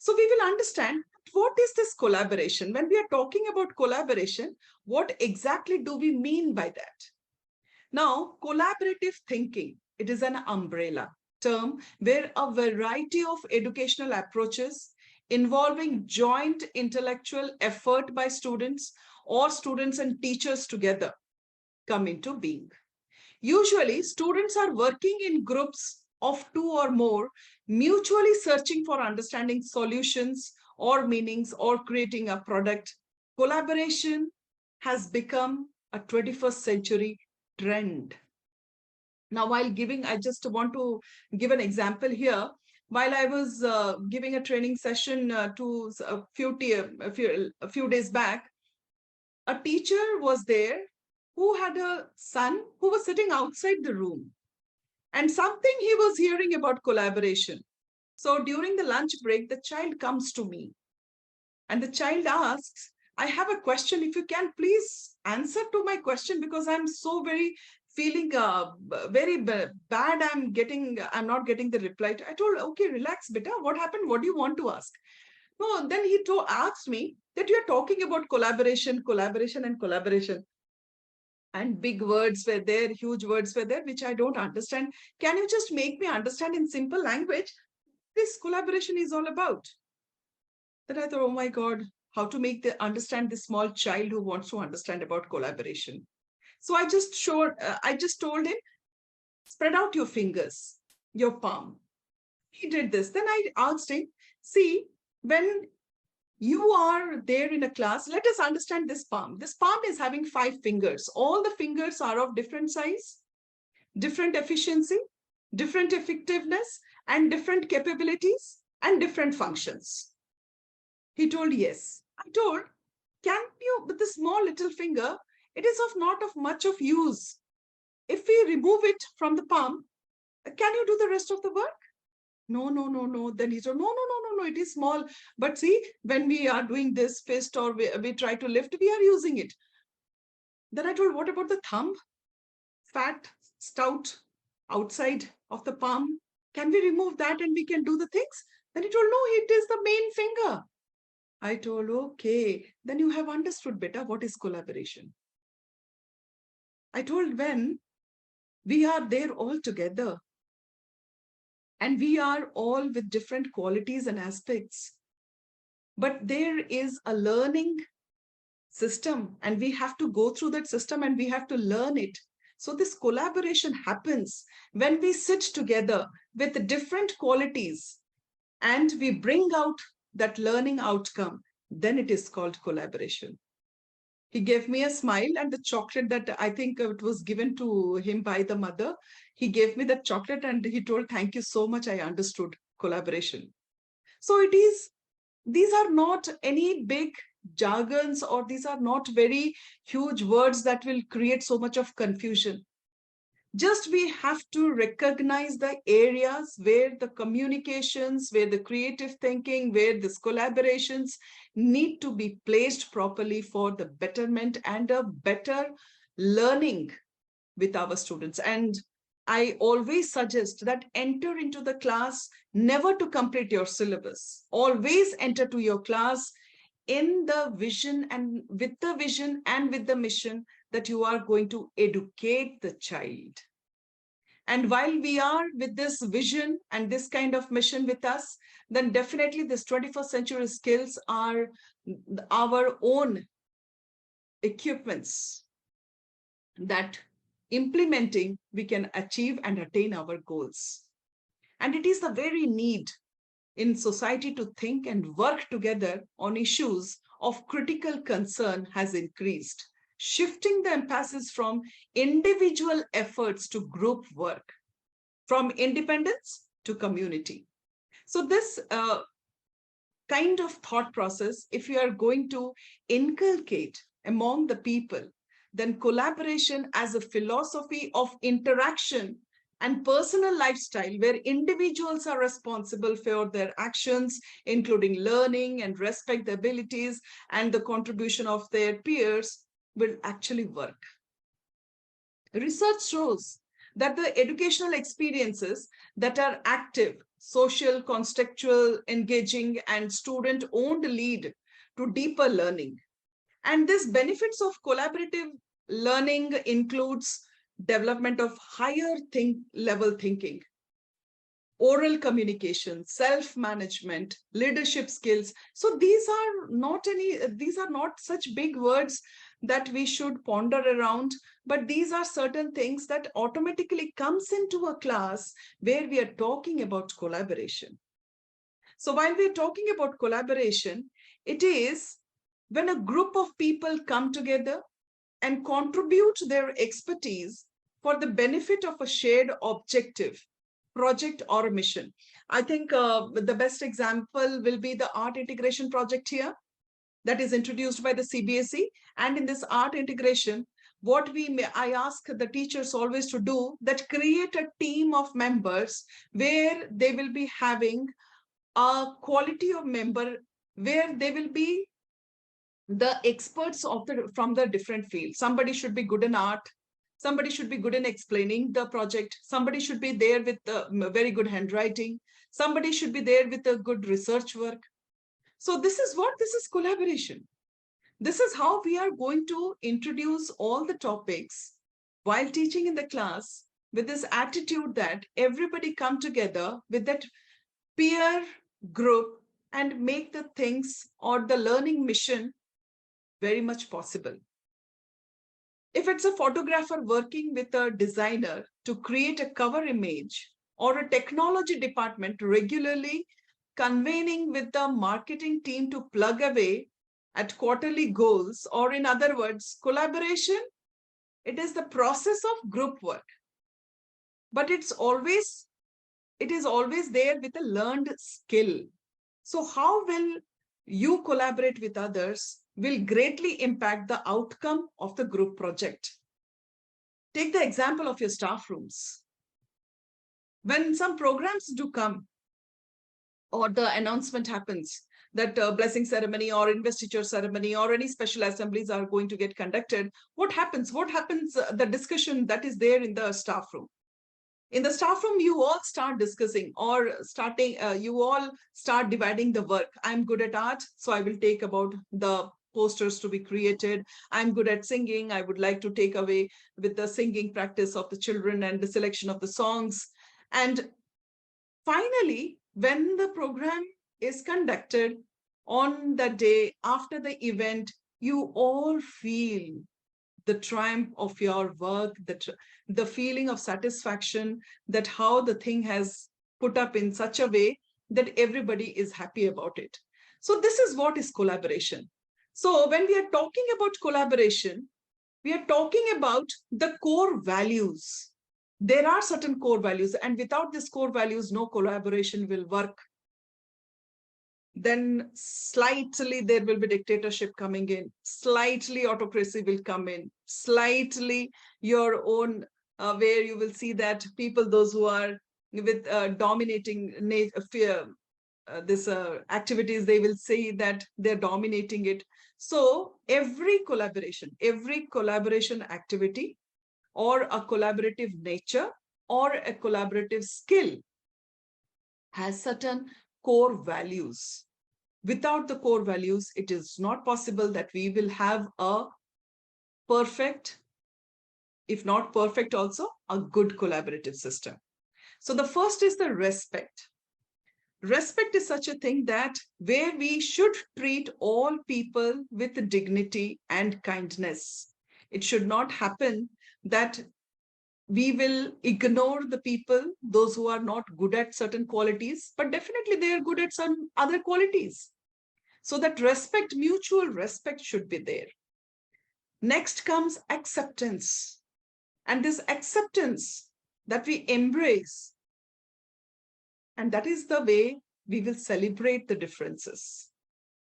So we will understand what is this collaboration. When we are talking about collaboration, what exactly do we mean by that? Now, collaborative thinking, it is an umbrella term where a variety of educational approaches involving joint intellectual effort by students or students and teachers together come into being. Usually, students are working in groups of 2 or more, mutually searching for understanding solutions or meanings or creating a product. Collaboration has become a 21st century trend. Now, while giving, I just want to give an example here. While I was giving a training session to a few days back, a teacher was there who had a son who was sitting outside the room, and something he was hearing about collaboration. So during the lunch break, the child comes to me and the child asks, I have a question. If you can please answer to my question, because I'm so very feeling very bad. I'm not getting the reply. I told, okay, relax, beta. What happened? What do you want to ask? No, then he asked me that you're talking about collaboration, collaboration, and collaboration. And big words were there, huge words were there, which I don't understand. Can you just make me understand in simple language this collaboration is all about? Then I thought, oh my God, how to make the understand this small child who wants to understand about collaboration. So I just told him, spread out your fingers, your palm. He did this. Then I asked him, see, when you are there in a class, let us understand this palm. This palm is having 5 fingers. All the fingers are of different size, different efficiency, different effectiveness, and different capabilities and different functions. He told, yes. I told, can you, with the small little finger, it is not of much of use. If we remove it from the palm, can you do the rest of the work? No. Then he told, no, it is small. But see, when we are doing this fist or we try to lift, we are using it. Then I told, what about the thumb? Fat, stout, outside of the palm. Can we remove that and we can do the things? Then he told, no, it is the main finger. I told, okay, then you have understood better what is collaboration. I told, when we are there all together, and we are all with different qualities and aspects, but there is a learning system and we have to go through that system and we have to learn it. So this collaboration happens when we sit together with different qualities and we bring out that learning outcome, then it is called collaboration. He gave me a smile, and the chocolate that I think it was given to him by the mother, he gave me that chocolate and he told, thank you so much. I understood collaboration. So these are not any big jargons, or these are not very huge words that will create so much of confusion. Just we have to recognize the areas where the communications, where the creative thinking, where these collaborations need to be placed properly for the betterment and a better learning with our students. And I always suggest that enter into the class never to complete your syllabus. Always enter to your class in the vision and with the mission that you are going to educate the child. And while we are with this vision and this kind of mission with us, then definitely this 21st century skills are our own equipments that implementing we can achieve and attain our goals. And it is the very need in society to think and work together on issues of critical concern has increased, shifting the emphasis from individual efforts to group work, from independence to community. So this kind of thought process, if you are going to inculcate among the people, then collaboration as a philosophy of interaction and personal lifestyle, where individuals are responsible for their actions, including learning and respect the abilities and the contribution of their peers, will actually work. Research shows that the educational experiences that are active, social, contextual, engaging, and student-owned lead to deeper learning. And this benefits of collaborative learning includes development of higher level thinking, oral communication, self-management, leadership skills. So these are not such big words that we should ponder around, but these are certain things that automatically comes into a class where we are talking about collaboration. So while we're talking about collaboration, it is when a group of people come together and contribute their expertise for the benefit of a shared objective, project, or mission. I think the best example will be the art integration project here that is introduced by the CBSE. And in this art integration, what I ask the teachers always to do, that create a team of members where they will be having a quality of member where they will be the experts from the different fields. Somebody should be good in art, Somebody should be good in explaining the project. Somebody should be there with very good handwriting. Somebody should be there with a good research work. So this is what? This is collaboration. This is how we are going to introduce all the topics while teaching in the class, with this attitude that everybody come together with that peer group and make the things or the learning mission very much possible. If it's a photographer working with a designer to create a cover image, or a technology department regularly convening with the marketing team to plug away at quarterly goals, or in other words, collaboration, it is the process of group work. But it is always there with a learned skill. So how will you collaborate with others will greatly impact the outcome of the group project. Take the example of your staff rooms. When some programs do come, or the announcement happens that blessing ceremony or investiture ceremony or any special assemblies are going to get conducted, what happens? The discussion that is there in the staff room. In the staff room, you all start discussing or you all start dividing the work. I'm good at art, so I will take about the posters to be created. I'm good at singing. I would like to take away with the singing practice of the children and the selection of the songs. And finally, when the program is conducted on the day after the event, you all feel the triumph of your work, the feeling of satisfaction, that how the thing has put up in such a way that everybody is happy about it. So this is what is collaboration. So when we are talking about collaboration, we are talking about the core values. There are certain core values, and without these core values, no collaboration will work. Then slightly there will be dictatorship coming in, slightly autocracy will come in, slightly your own, where you will see that people, those who are with dominating activities, they will say that they're dominating it. So every collaboration activity or a collaborative nature or a collaborative skill has certain core values. Without the core values, it is not possible that we will have a perfect, if not perfect also, a good collaborative system. So the first is the respect. Respect is such a thing that where we should treat all people with dignity and kindness. It should not happen that we will ignore the people, those who are not good at certain qualities, but definitely they are good at some other qualities. So that respect, mutual respect should be there. Next comes acceptance. And this acceptance that we embrace, and that is the way we will celebrate the differences.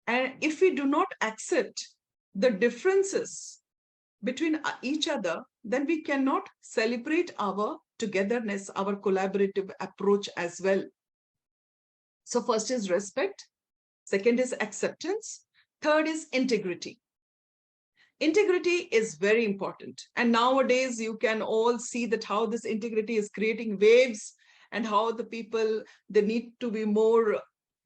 And if we do not accept the differences between each other, then we cannot celebrate our togetherness, our collaborative approach as well. So first is respect, second is acceptance, third is integrity. Integrity is very important. And nowadays you can all see that how this integrity is creating waves and how the people, they need to be more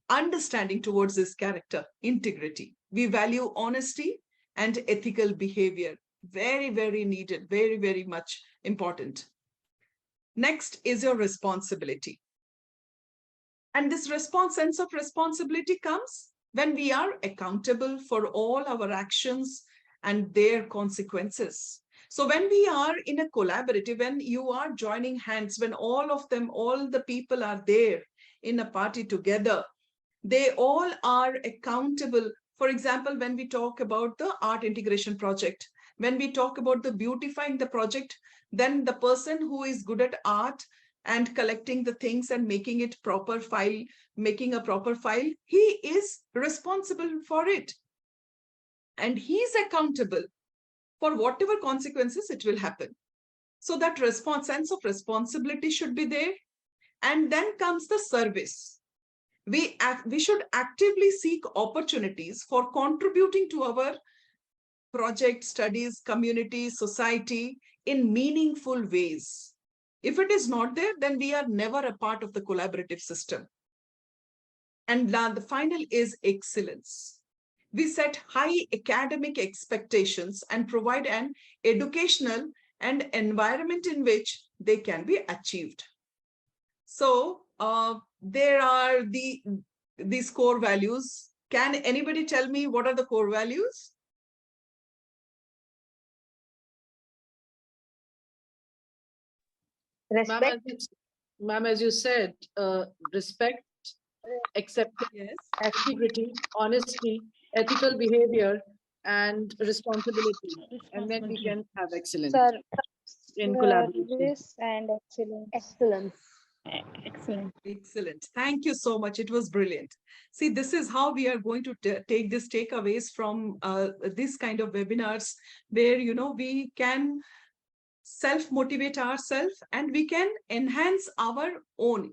understanding towards this character, integrity. We value honesty and ethical behavior. Very, very needed, very, very much important. Next is your responsibility. And this sense of responsibility comes when we are accountable for all our actions and their consequences. So when we are in a collaborative, when you are joining hands, when all of them, all the people are there in a party together, they all are accountable. For example, when we talk about the art integration project, when we talk about the beautifying the project, then the person who is good at art and collecting the things and making it proper file, making a proper file, he is responsible for it. And he is accountable for whatever consequences it will happen. So that sense of responsibility should be there. And then comes the service. We should actively seek opportunities for contributing to our project, studies, community, society in meaningful ways. If it is not there, then we are never a part of the collaborative system. And now the final is excellence. We set high academic expectations and provide an educational and environment in which they can be achieved. So there are these core values. Can anybody tell me what are the core values? Respect. Ma'am, as you said, respect, acceptance, Yes. integrity, honesty, ethical behavior, and responsibility. And then we can have excellence Sir, in collaboration. service and excellence. Excellence. Excellent. Excellent. Thank you so much. It was brilliant. See, this is how we are going to take these takeaways from this kind of webinars where, you know, we can self-motivate ourselves and we can enhance our own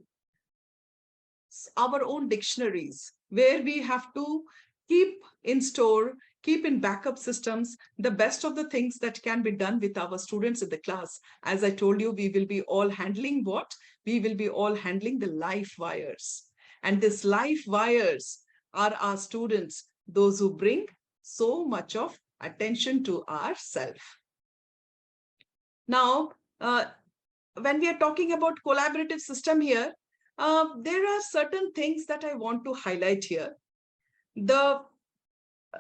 dictionaries, where we have to keep in store, keep in backup systems, the best of the things that can be done with our students in the class. As I told you, we will be all handling what? We will be all handling the life wires. And this life wires are our students, those who bring so much of attention to ourself. Now, when we are talking about collaborative system here, there are certain things that I want to highlight here. The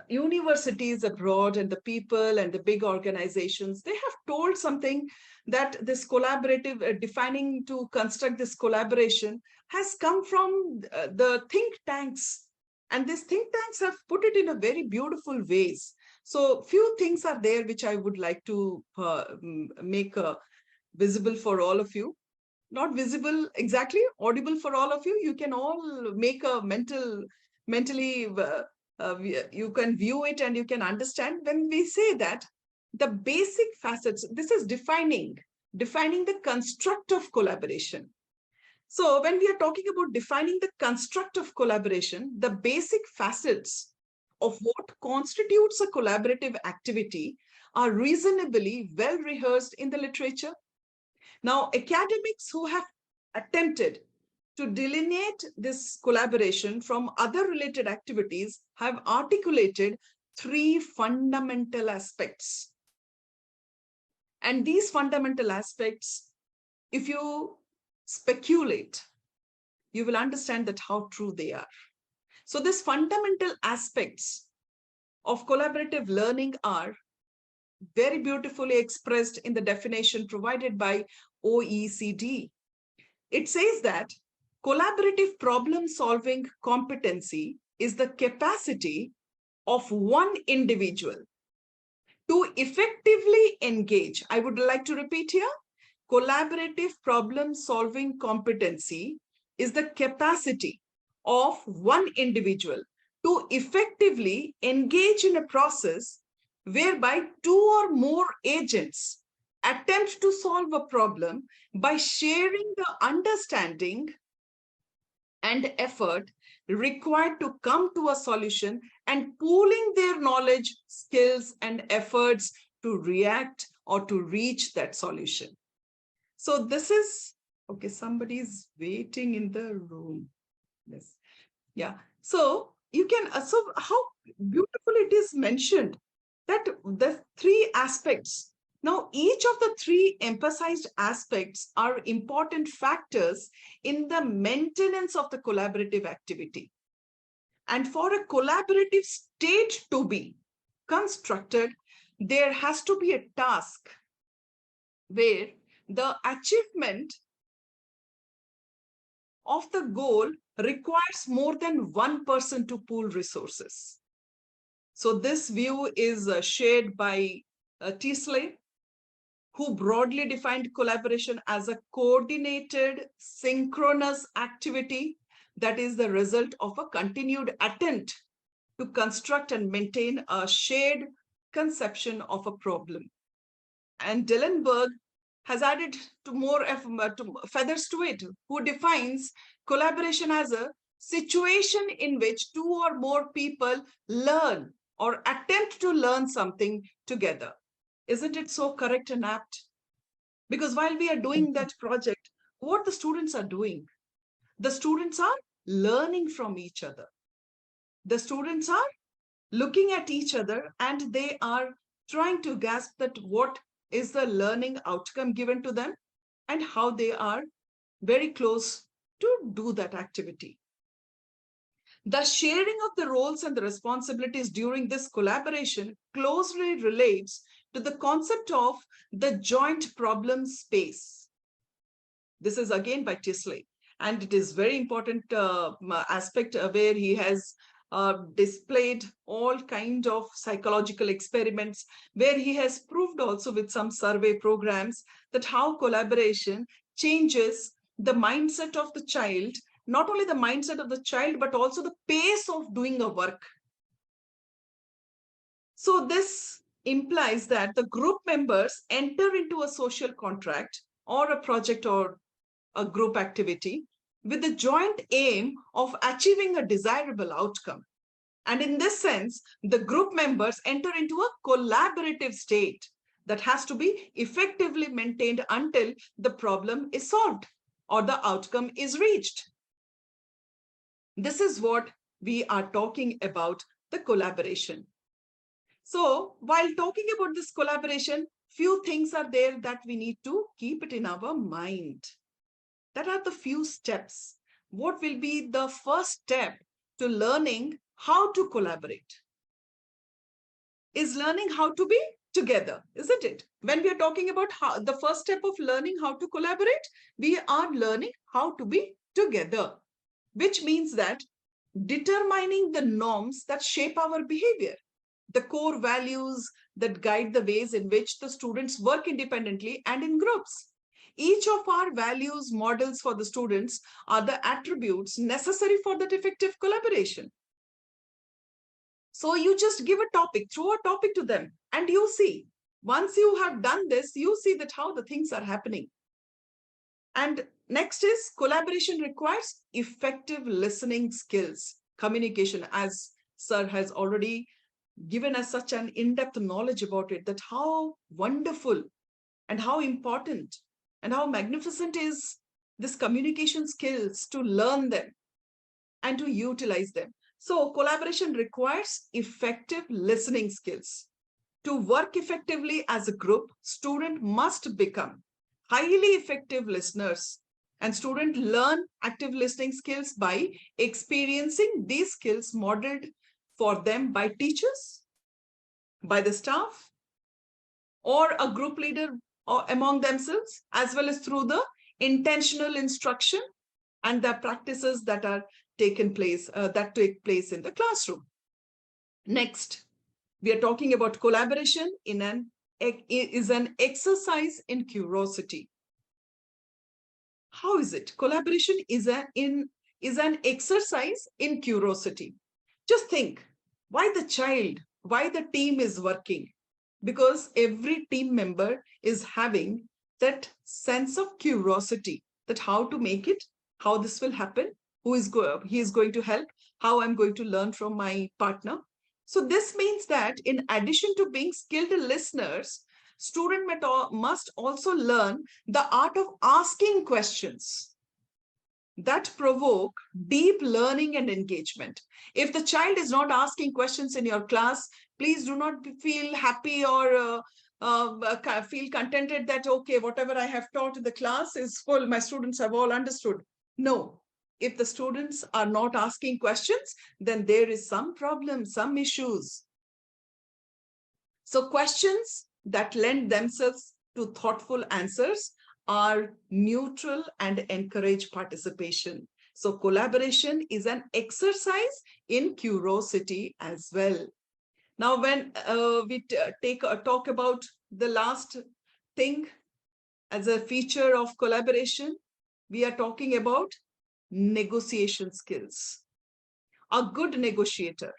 universities abroad and the people and the big organizations, they have told something that this collaborative, defining to construct this collaboration has come from the think tanks. And these think tanks have put it in a very beautiful ways. So few things are there which I would like to make visible for all of you. Not visible exactly, audible for all of you. You can all make a mentally, you can view it and you can understand when we say that the basic facets, this is defining the construct of collaboration. So when we are talking about defining the construct of collaboration, the basic facets of what constitutes a collaborative activity are reasonably well rehearsed in the literature. Now, academics who have attempted to delineate this collaboration from other related activities have articulated three fundamental aspects. And these fundamental aspects, if you speculate, you will understand that how true they are. So these fundamental aspects of collaborative learning are very beautifully expressed in the definition provided by OECD. It says that collaborative problem-solving competency is the capacity of one individual to effectively engage. I would like to repeat here. Collaborative problem-solving competency is the capacity of one individual to effectively engage in a process whereby two or more agents attempt to solve a problem by sharing the understanding and effort required to come to a solution and pooling their knowledge, skills, and efforts to react or to reach that solution. So this is, okay, somebody's waiting in the room. Yes. Yeah. So you can, so how beautiful it is mentioned that the three aspects. Now, each of the three emphasized aspects are important factors in the maintenance of the collaborative activity. And for a collaborative state to be constructed, there has to be a task where the achievement of the goal requires more than one person to pool resources. So this view is shared by Teasley, who broadly defined collaboration as a coordinated, synchronous activity that is the result of a continued attempt to construct and maintain a shared conception of a problem. And Dillenberg has added to more feathers to it, who defines collaboration as a situation in which two or more people learn or attempt to learn something together. Isn't it so correct and apt? Because while we are doing that project, what the students are doing, the students are learning from each other. The students are looking at each other and they are trying to grasp that what is the learning outcome given to them and how they are very close to do that activity. The sharing of the roles and the responsibilities during this collaboration closely relates to the concept of the joint problem space. This is again by Tisley, and it is very important aspect where he has displayed all kind of psychological experiments, where he has proved also with some survey programs that how collaboration changes the mindset of the child, not only the mindset of the child, but also the pace of doing a work. So this implies that the group members enter into a social contract or a project or a group activity with the joint aim of achieving a desirable outcome. And in this sense, the group members enter into a collaborative state that has to be effectively maintained until the problem is solved or the outcome is reached. This is what we are talking about, the collaboration. So while talking about this collaboration, few things are there that we need to keep it in our mind. That are the few steps. What will be the first step to learning how to collaborate? Is learning how to be together, isn't it? When we are talking about how, the first step of learning how to collaborate, we are learning how to be together, which means that determining the norms that shape our behavior, the core values that guide the ways in which the students work independently and in groups. Each of our values models for the students are the attributes necessary for that effective collaboration. So you just give a topic, throw a topic to them, and you see, once you have done this, you see that how the things are happening. And next is collaboration requires effective listening skills, communication, as Sir has already given us such an in-depth knowledge about it, that how wonderful and how important and how magnificent is this communication skills to learn them and to utilize them. So collaboration requires effective listening skills. To work effectively as a group, student must become highly effective listeners, and students learn active listening skills by experiencing these skills modeled for them by teachers, by the staff, or a group leader or among themselves, as well as through the intentional instruction and the practices that are taken place, that take place in the classroom. Next, we are talking about collaboration is an exercise in curiosity. How is it? Collaboration is an exercise in curiosity. Just think, why the team is working? Because every team member is having that sense of curiosity, that how to make it, how this will happen, he is going to help, how I'm going to learn from my partner. So this means that in addition to being skilled listeners, student must also learn the art of asking questions that provoke deep learning and engagement. If the child is not asking questions in your class, please do not feel happy or feel contented that, okay, whatever I have taught in the class is full, my students have all understood. No. If the students are not asking questions, then there is some problem, some issues. So questions that lend themselves to thoughtful answers are neutral and encourage participation. So collaboration is an exercise in curiosity as well. Now, when we talk about the last thing as a feature of collaboration, we are talking about negotiation skills. A good negotiator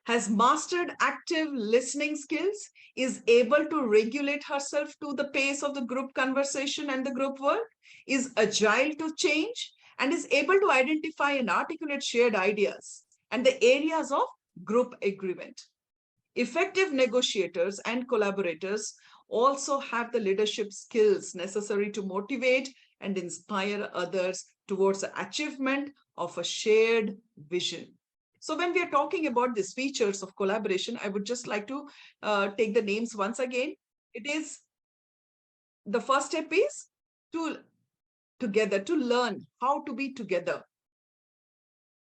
has mastered active listening skills, is able to regulate herself to the pace of the group conversation and the group work, is agile to change, and is able to identify and articulate shared ideas and the areas of group agreement. Effective negotiators and collaborators also have the leadership skills necessary to motivate and inspire others towards the achievement of a shared vision. So when we are talking about these features of collaboration, I would just like to take the names once again. It is, the first step is to learn how to be together.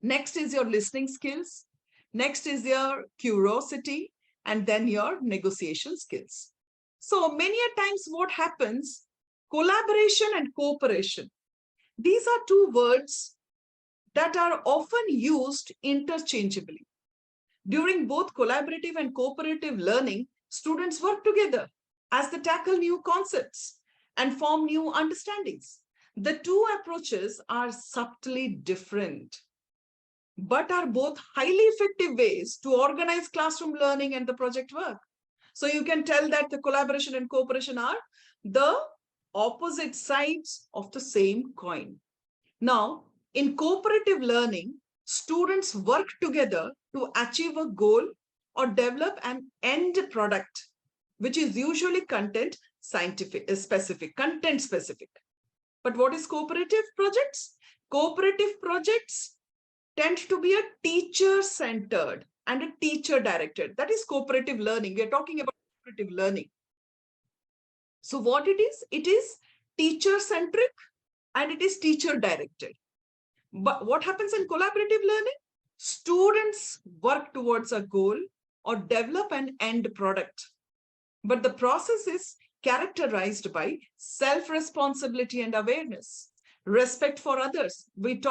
Next is your listening skills. Next is your curiosity, and then your negotiation skills. So many a times what happens, collaboration and cooperation, these are two words that are often used interchangeably. During both collaborative and cooperative learning, students work together as they tackle new concepts and form new understandings. The two approaches are subtly different, but are both highly effective ways to organize classroom learning and the project work. So you can tell that the collaboration and cooperation are the opposite sides of the same coin. Now, in cooperative learning, students work together to achieve a goal or develop an end product, which is usually content specific. But what is cooperative projects? Cooperative projects tend to be a teacher-centered and a teacher-directed. That is cooperative learning. We are talking about cooperative learning. So what it is teacher-centric and it is teacher-directed. But what happens in collaborative learning? Students work towards a goal or develop an end product. But the process is characterized by self-responsibility and awareness, respect for others. We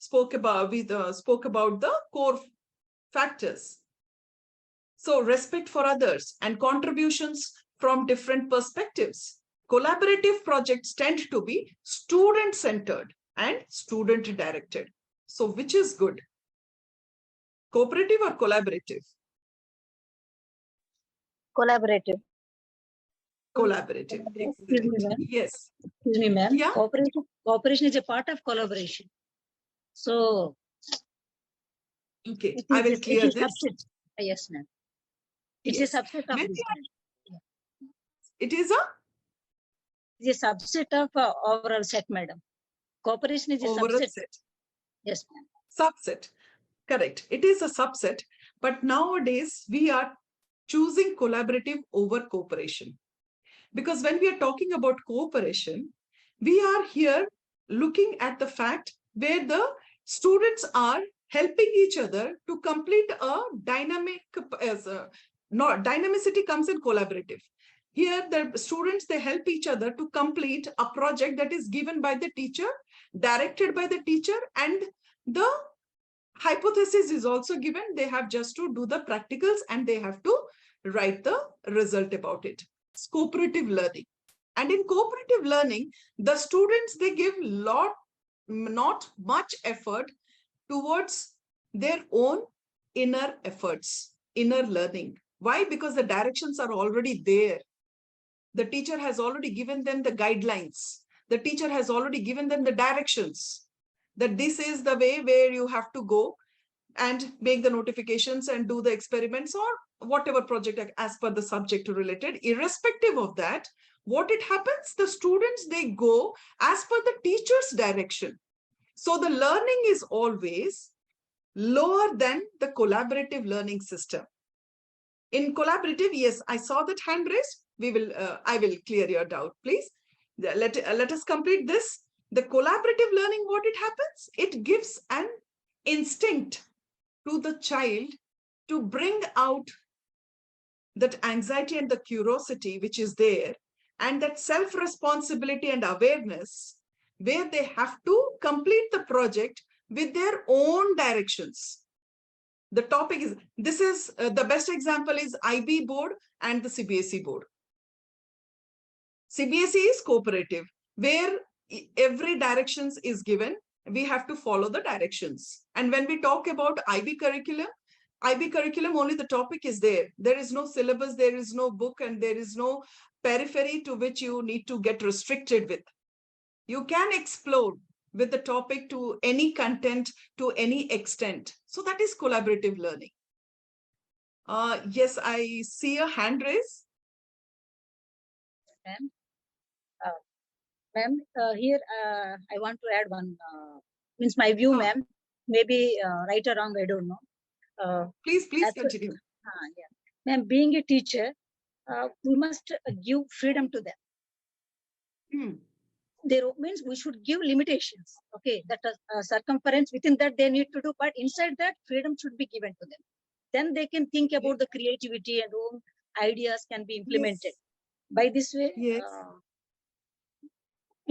spoke about the core factors. So respect for others and contributions from different perspectives. Collaborative projects tend to be student-centered and student-directed. So which is good? Cooperative or collaborative? Collaborative. Collaborative. Excuse me, ma'am. Yes. Excuse me, ma'am. Yeah. Cooperation is a part of collaboration. So okay, I will clear this. Yes, ma'am. It's a subset of this. It is a? It's a subset of overall set, madam. Cooperation is a overall subset. Set. Yes, ma'am. Subset. Correct. It is a subset. But nowadays, we are choosing collaborative over cooperation. Because when we are talking about cooperation, we are here looking at the fact where the students are helping each other to complete a dynamic, dynamicity comes in collaborative. Here, the students, they help each other to complete a project that is given by the teacher, directed by the teacher, and the hypothesis is also given. They have just to do the practicals and they have to write the result about it. It's cooperative learning. And in cooperative learning, the students, they give not much effort towards their own inner efforts, inner learning. Why? Because the directions are already there. The teacher has already given them the guidelines. The teacher has already given them the directions that this is the way where you have to go and make the notifications and do the experiments or whatever project as per the subject related. Irrespective of that, what it happens, the students, they go as per the teacher's direction. So the learning is always lower than the collaborative learning system. In collaborative, yes, I saw that hand raised. I will clear your doubt, please. Let us complete this. The collaborative learning, what it happens? It gives an instinct to the child to bring out that anxiety and the curiosity which is there, and that self-responsibility and awareness where they have to complete the project with their own directions. The topic is, this is the best example is IB board and the CBSE board. CBSE is cooperative, where every directions is given. We have to follow the directions. And when we talk about IB curriculum only the topic is there. There is no syllabus, there is no book, and there is no periphery to which you need to get restricted with. You can explore with the topic to any content, to any extent. So that is collaborative learning. Yes, I see a hand raise. Ma'am, ma'am, here I want to add one, means my view, ma'am, maybe right or wrong, I don't know. Please as- continue. Yeah. Ma'am, being a teacher, we must give freedom to them. There means we should give limitations. Okay, that circumference within that they need to do, but inside that freedom should be given to them. Then they can think about the creativity and own ideas can be implemented. By this way, it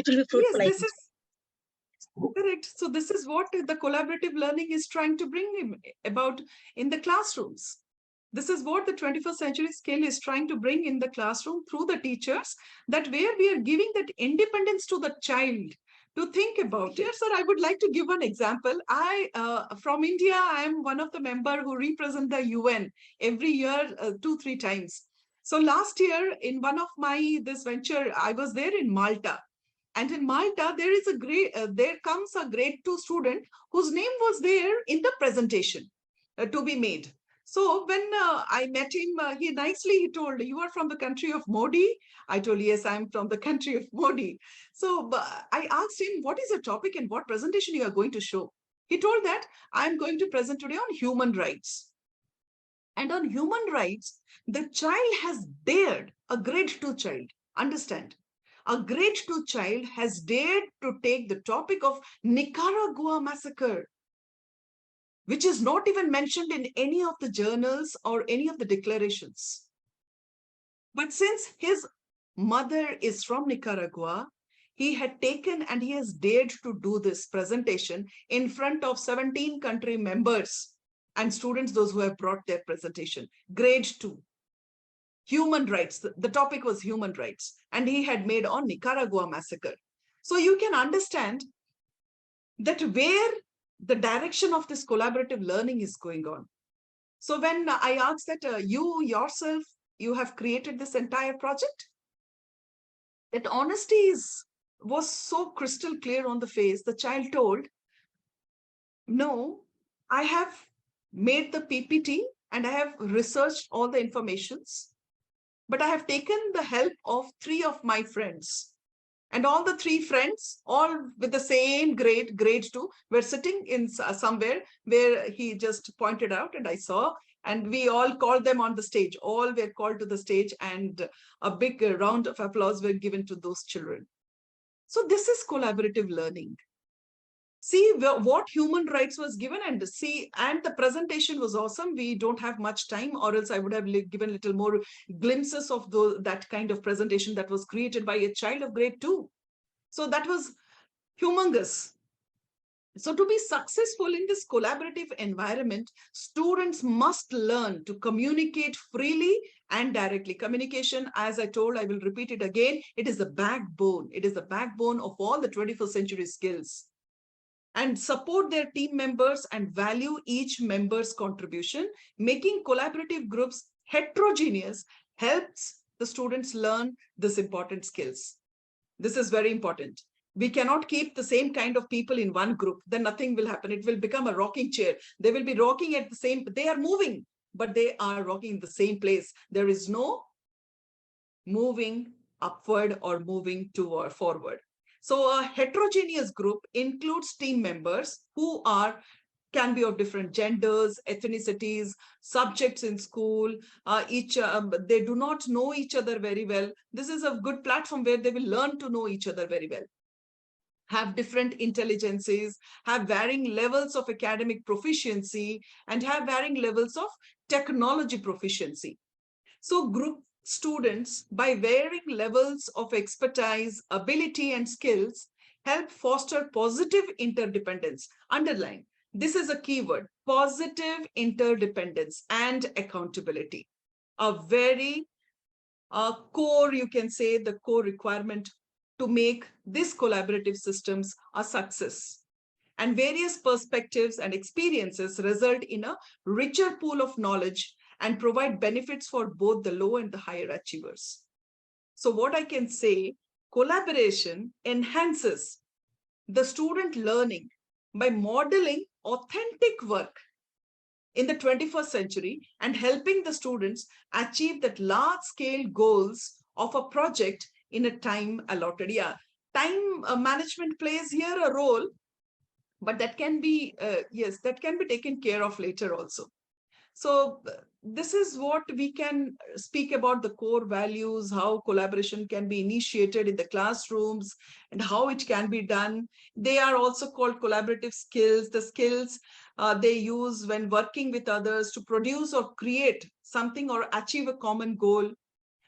will be fruitful. Yes, this is correct. So this is what the collaborative learning is trying to bring about in the classrooms. This is what the 21st century skill is trying to bring in the classroom through the teachers, that where we are giving that independence to the child to think about it. Sir, I would like to give one example. From India, I am one of the members who represent the UN every year, 2-3 times. So last year in one of this venture, I was there in Malta. And in Malta, there comes a grade 2 student whose name was there in the presentation to be made. So when I met him, he told, "You are from the country of Modi?" I told, "Yes, I'm from the country of Modi." So I asked him, "What is the topic and what presentation you are going to show?" He told that, "I'm going to present today on human rights." And on human rights, the child has dared, a grade 2 child, understand, a grade 2 child has dared to take the topic of Nicaragua massacre, which is not even mentioned in any of the journals or any of the declarations. But since his mother is from Nicaragua, he had taken and he has dared to do this presentation in front of 17 country members and students, those who have brought their presentation. Grade 2. Human rights. The topic was human rights. And he had made on Nicaragua massacre. So you can understand that where the direction of this collaborative learning is going on. So when I asked that you yourself, you have created this entire project, that honesty was so crystal clear on the face. The child told, "No, I have made the PPT and I have researched all the informations, but I have taken the help of 3 of my friends. And all the 3 friends, all with the same grade 2, were sitting in somewhere where he just pointed out and I saw, and we all called them on the stage. All were called to the stage and a big round of applause were given to those children." So this is collaborative learning. See what human rights was given and the presentation was awesome. We don't have much time, or else I would have given a little more glimpses of that kind of presentation that was created by a child of grade 2. So that was humongous. So to be successful in this collaborative environment, students must learn to communicate freely and directly. Communication, as I told, I will repeat it again, it is the backbone. It is the backbone of all the 21st century skills. And support their team members and value each member's contribution. Making collaborative groups heterogeneous helps the students learn this important skills. This is very important. We cannot keep the same kind of people in one group, then nothing will happen. It will become a rocking chair. They will be rocking at the same, they are moving, but they are rocking in the same place. There is no moving upward or moving toward forward. So a heterogeneous group includes team members who can be of different genders, ethnicities, subjects in school. They do not know each other very well. This is a good platform where they will learn to know each other very well. Have different intelligences, have varying levels of academic proficiency, and have varying levels of technology proficiency. So group students, by varying levels of expertise, ability, and skills, help foster positive interdependence. Underline, this is a keyword, positive interdependence and accountability. A very core, you can say, the core requirement to make these collaborative systems a success. And various perspectives and experiences result in a richer pool of knowledge and provide benefits for both the low and the higher achievers. So what I can say, collaboration enhances the student learning by modeling authentic work in the 21st century and helping the students achieve that large scale goals of a project in a time allotted. Yeah, time management plays here a role, but that can be, yes, that can be taken care of later also. So this is what we can speak about, the core values, how collaboration can be initiated in the classrooms and how it can be done. They are also called collaborative skills, the skills they use when working with others to produce or create something or achieve a common goal.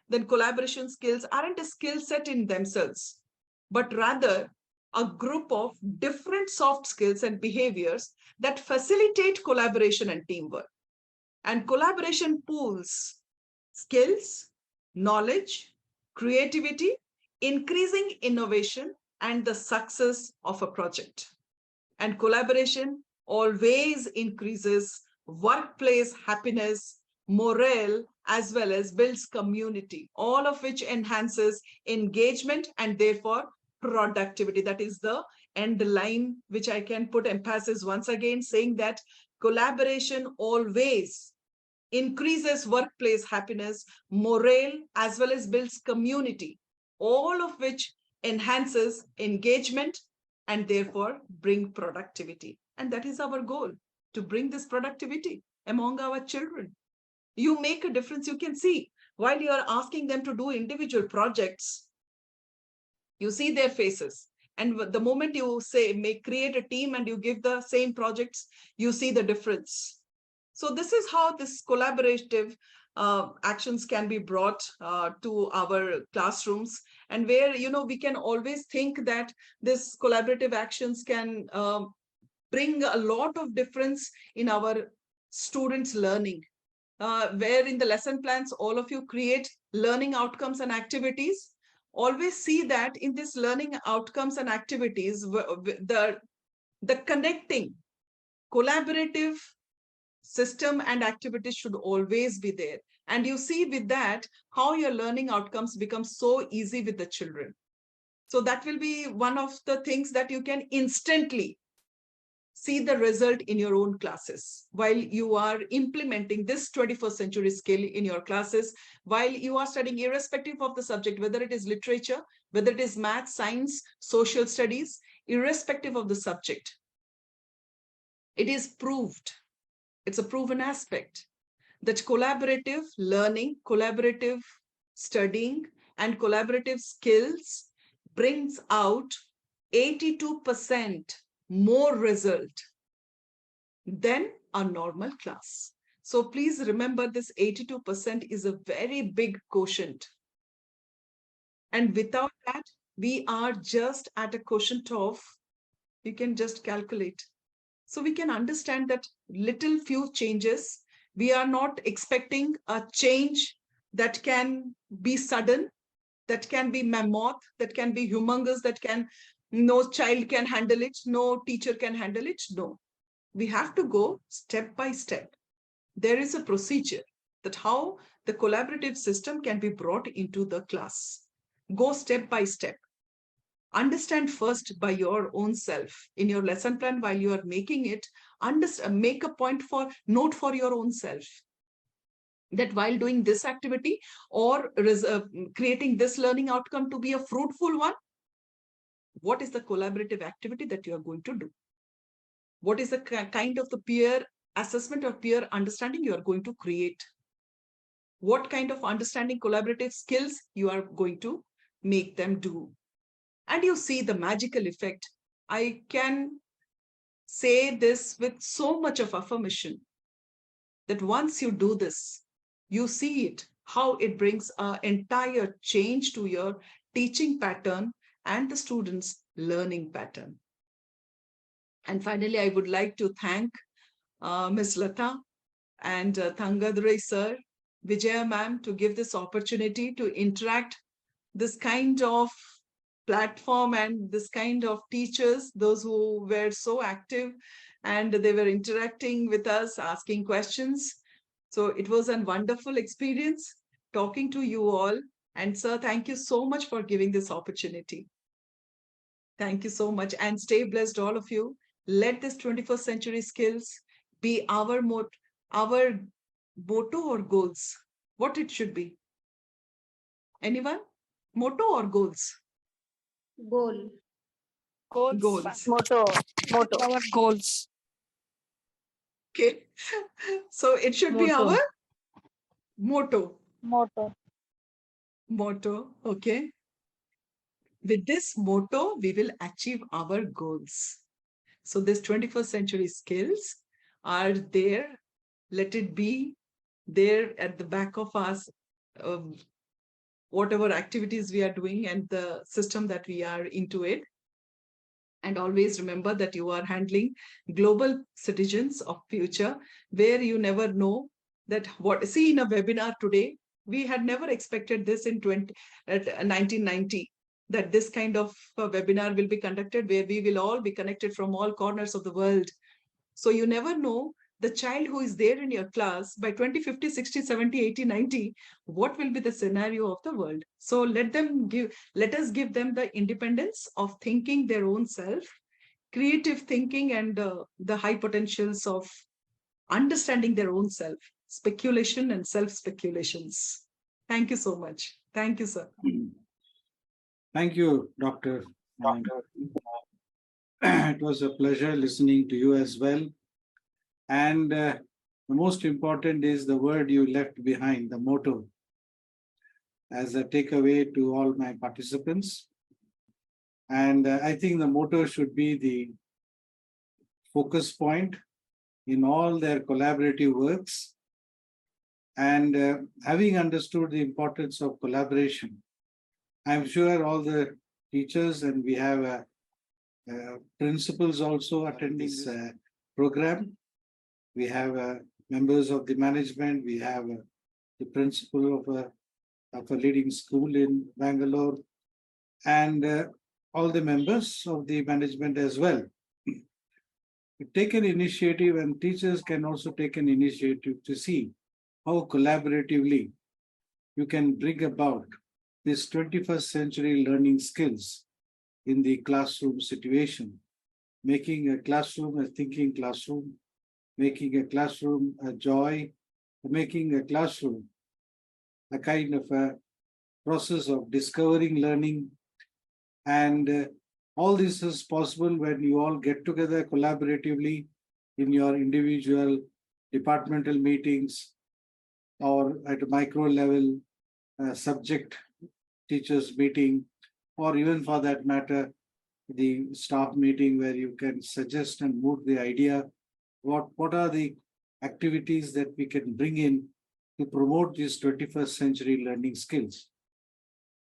Then collaboration skills aren't a skill set in themselves, but rather a group of different soft skills and behaviors that facilitate collaboration and teamwork. And collaboration pools skills, knowledge, creativity, increasing innovation and the success of a project. And collaboration always increases workplace happiness, morale, as well as builds community, all of which enhances engagement and therefore productivity. That is the end line, which I can put emphasis once again, saying that collaboration always increases workplace happiness, morale, as well as builds community, all of which enhances engagement and therefore bring productivity. And that is our goal, to bring this productivity among our children. You make a difference. You can see while you are asking them to do individual projects, you see their faces. And the moment you say, create a team and you give the same projects, you see the difference. So this is how this collaborative actions can be brought to our classrooms, and where, we can always think that this collaborative actions can bring a lot of difference in our students' learning. Where in the lesson plans, all of you create learning outcomes and activities. Always see that in this learning outcomes and activities, the connecting collaborative system and activities should always be there. And you see with that, how your learning outcomes become so easy with the children. So that will be one of the things that you can instantly see the result in your own classes while you are implementing this 21st century skill in your classes, while you are studying, irrespective of the subject, whether it is literature, whether it is math, science, social studies, irrespective of the subject. It is proved, it's a proven aspect, that collaborative learning, collaborative studying, and collaborative skills brings out 82% more result than a normal class. So please remember, this 82% is a very big quotient. And without that, we are just at a quotient of, you can just calculate. So we can understand that little few changes, we are not expecting a change that can be sudden, that can be mammoth, that can be humongous, that can, no child can handle it, no teacher can handle it. No, we have to go step by step. There is a procedure that how the collaborative system can be brought into the class. Go step by step. Understand first by your own self in your lesson plan while you are making it. Make a note for your own self that while doing this activity or creating this learning outcome to be a fruitful one, what is the collaborative activity that you are going to do? What is the kind of the peer assessment or peer understanding you are going to create? What kind of understanding collaborative skills you are going to make them do? And you see the magical effect. I can say this with so much of affirmation that once you do this, you see it, how it brings an entire change to your teaching pattern and the students' learning pattern. And finally, I would like to thank Ms. Lata and Thangadurai sir, Vijaya ma'am, to give this opportunity to interact this kind of platform and this kind of teachers, those who were so active and they were interacting with us, asking questions. So it was a wonderful experience talking to you all. And sir, thank you so much for giving this opportunity. Thank you so much, and stay blessed, all of you. Let this 21st century skills be our our motto or goals? What it should be? Anyone? Motto or goals? Goal. Goals. Motto. Our goals. Okay. So it should be Motto. our motto. Motto. Okay. With this motto, we will achieve our goals. So these 21st century skills are there. Let it be there at the back of us, whatever activities we are doing and the system that we are into it. And always remember that you are handling global citizens of future, where you never know that what, see in a webinar today, we had never expected this in 1990, that this kind of webinar will be conducted where we will all be connected from all corners of the world. So you never know the child who is there in your class by 20, 50, 60, 70, 80, 90, what will be the scenario of the world. So let us give them the independence of thinking their own self, creative thinking, and the high potentials of understanding their own self, speculation and self-speculations. Thank you so much. Thank you, sir. Thank you, Dr. It was a pleasure listening to you as well. And the most important is the word you left behind, the motto, as a takeaway to all my participants. And I think the motto should be the focus point in all their collaborative works. And having understood the importance of collaboration, I'm sure all the teachers, and we have principals also attending this program. We have members of the management. We have the principal of a leading school in Bangalore, and all the members of the management as well. Take an initiative, and teachers can also take an initiative to see how collaboratively you can bring about this 21st century learning skills in the classroom situation, making a classroom a thinking classroom, making a classroom a joy, making a classroom a kind of a process of discovering learning. And all this is possible when you all get together collaboratively in your individual departmental meetings or at a micro level subject teachers meeting, or even for that matter, the staff meeting where you can suggest and move the idea. What are the activities that we can bring in to promote these 21st century learning skills?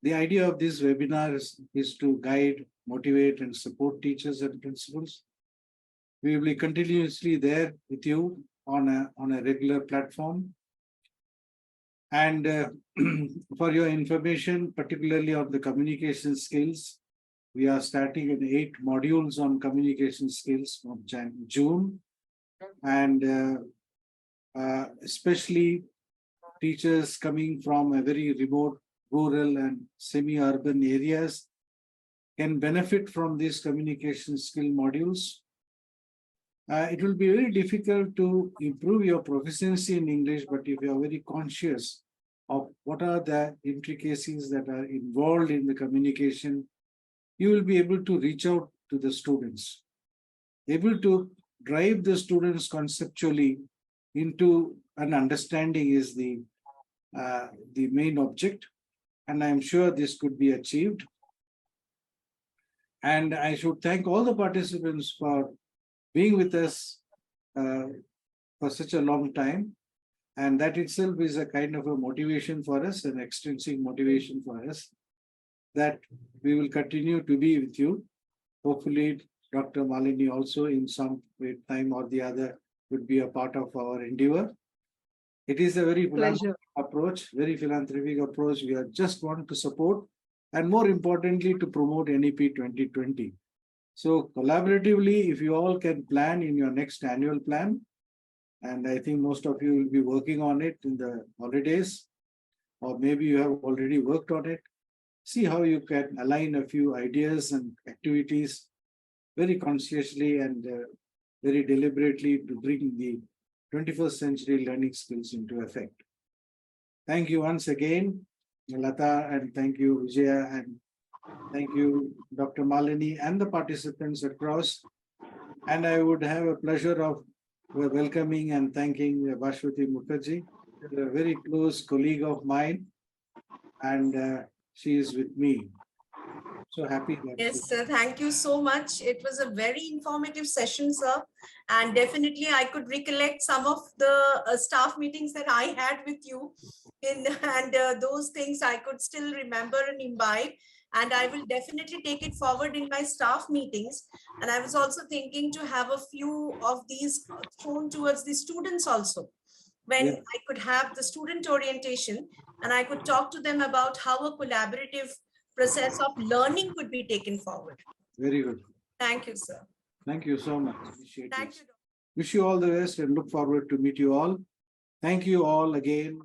The idea of this webinar is to guide, motivate, and support teachers and principals. We will be continuously there with you on a regular platform. And for your information, particularly on the communication skills, we are starting in 8 modules on communication skills from June. And especially teachers coming from a very remote, rural and semi-urban areas can benefit from these communication skill modules. It will be very difficult to improve your proficiency in English, but if you are very conscious of what are the intricacies that are involved in the communication, you will be able to reach out to the students, able to drive the students conceptually into an understanding is the main object. And I'm sure this could be achieved. And I should thank all the participants for being with us for such a long time. And that itself is a kind of a motivation for us, an extrinsic motivation for us, that we will continue to be with you. Hopefully, Dr. Malini also in some time or the other would be a part of our endeavor. It is a very philanthropic approach, We are just want to support and more importantly to promote NEP 2020. So collaboratively, if you all can plan in your next annual plan, and I think most of you will be working on it in the holidays, or maybe you have already worked on it, see how you can align a few ideas and activities very consciously and very deliberately to bring the 21st century learning skills into effect. Thank you once again, Lata, and thank you, Vijaya, and thank you, Dr. Malini, and the participants across. And I would have a pleasure of welcoming and thanking Bhashwati Mukherjee, a very close colleague of mine, and she is with me. So happy that Yes, sir. Thank you so much. It was a very informative session, sir. And definitely I could recollect some of the staff meetings that I had with you and those things I could still remember and imbibe. And I will definitely take it forward in my staff meetings. And I was also thinking to have a few of these thrown towards the students also, when I could have the student orientation and I could talk to them about how a collaborative process of learning could be taken forward. Very good. Thank you, sir. Thank you so much. Appreciate Thank it. you. Wish you all the best and look forward to meet you all. Thank you all again.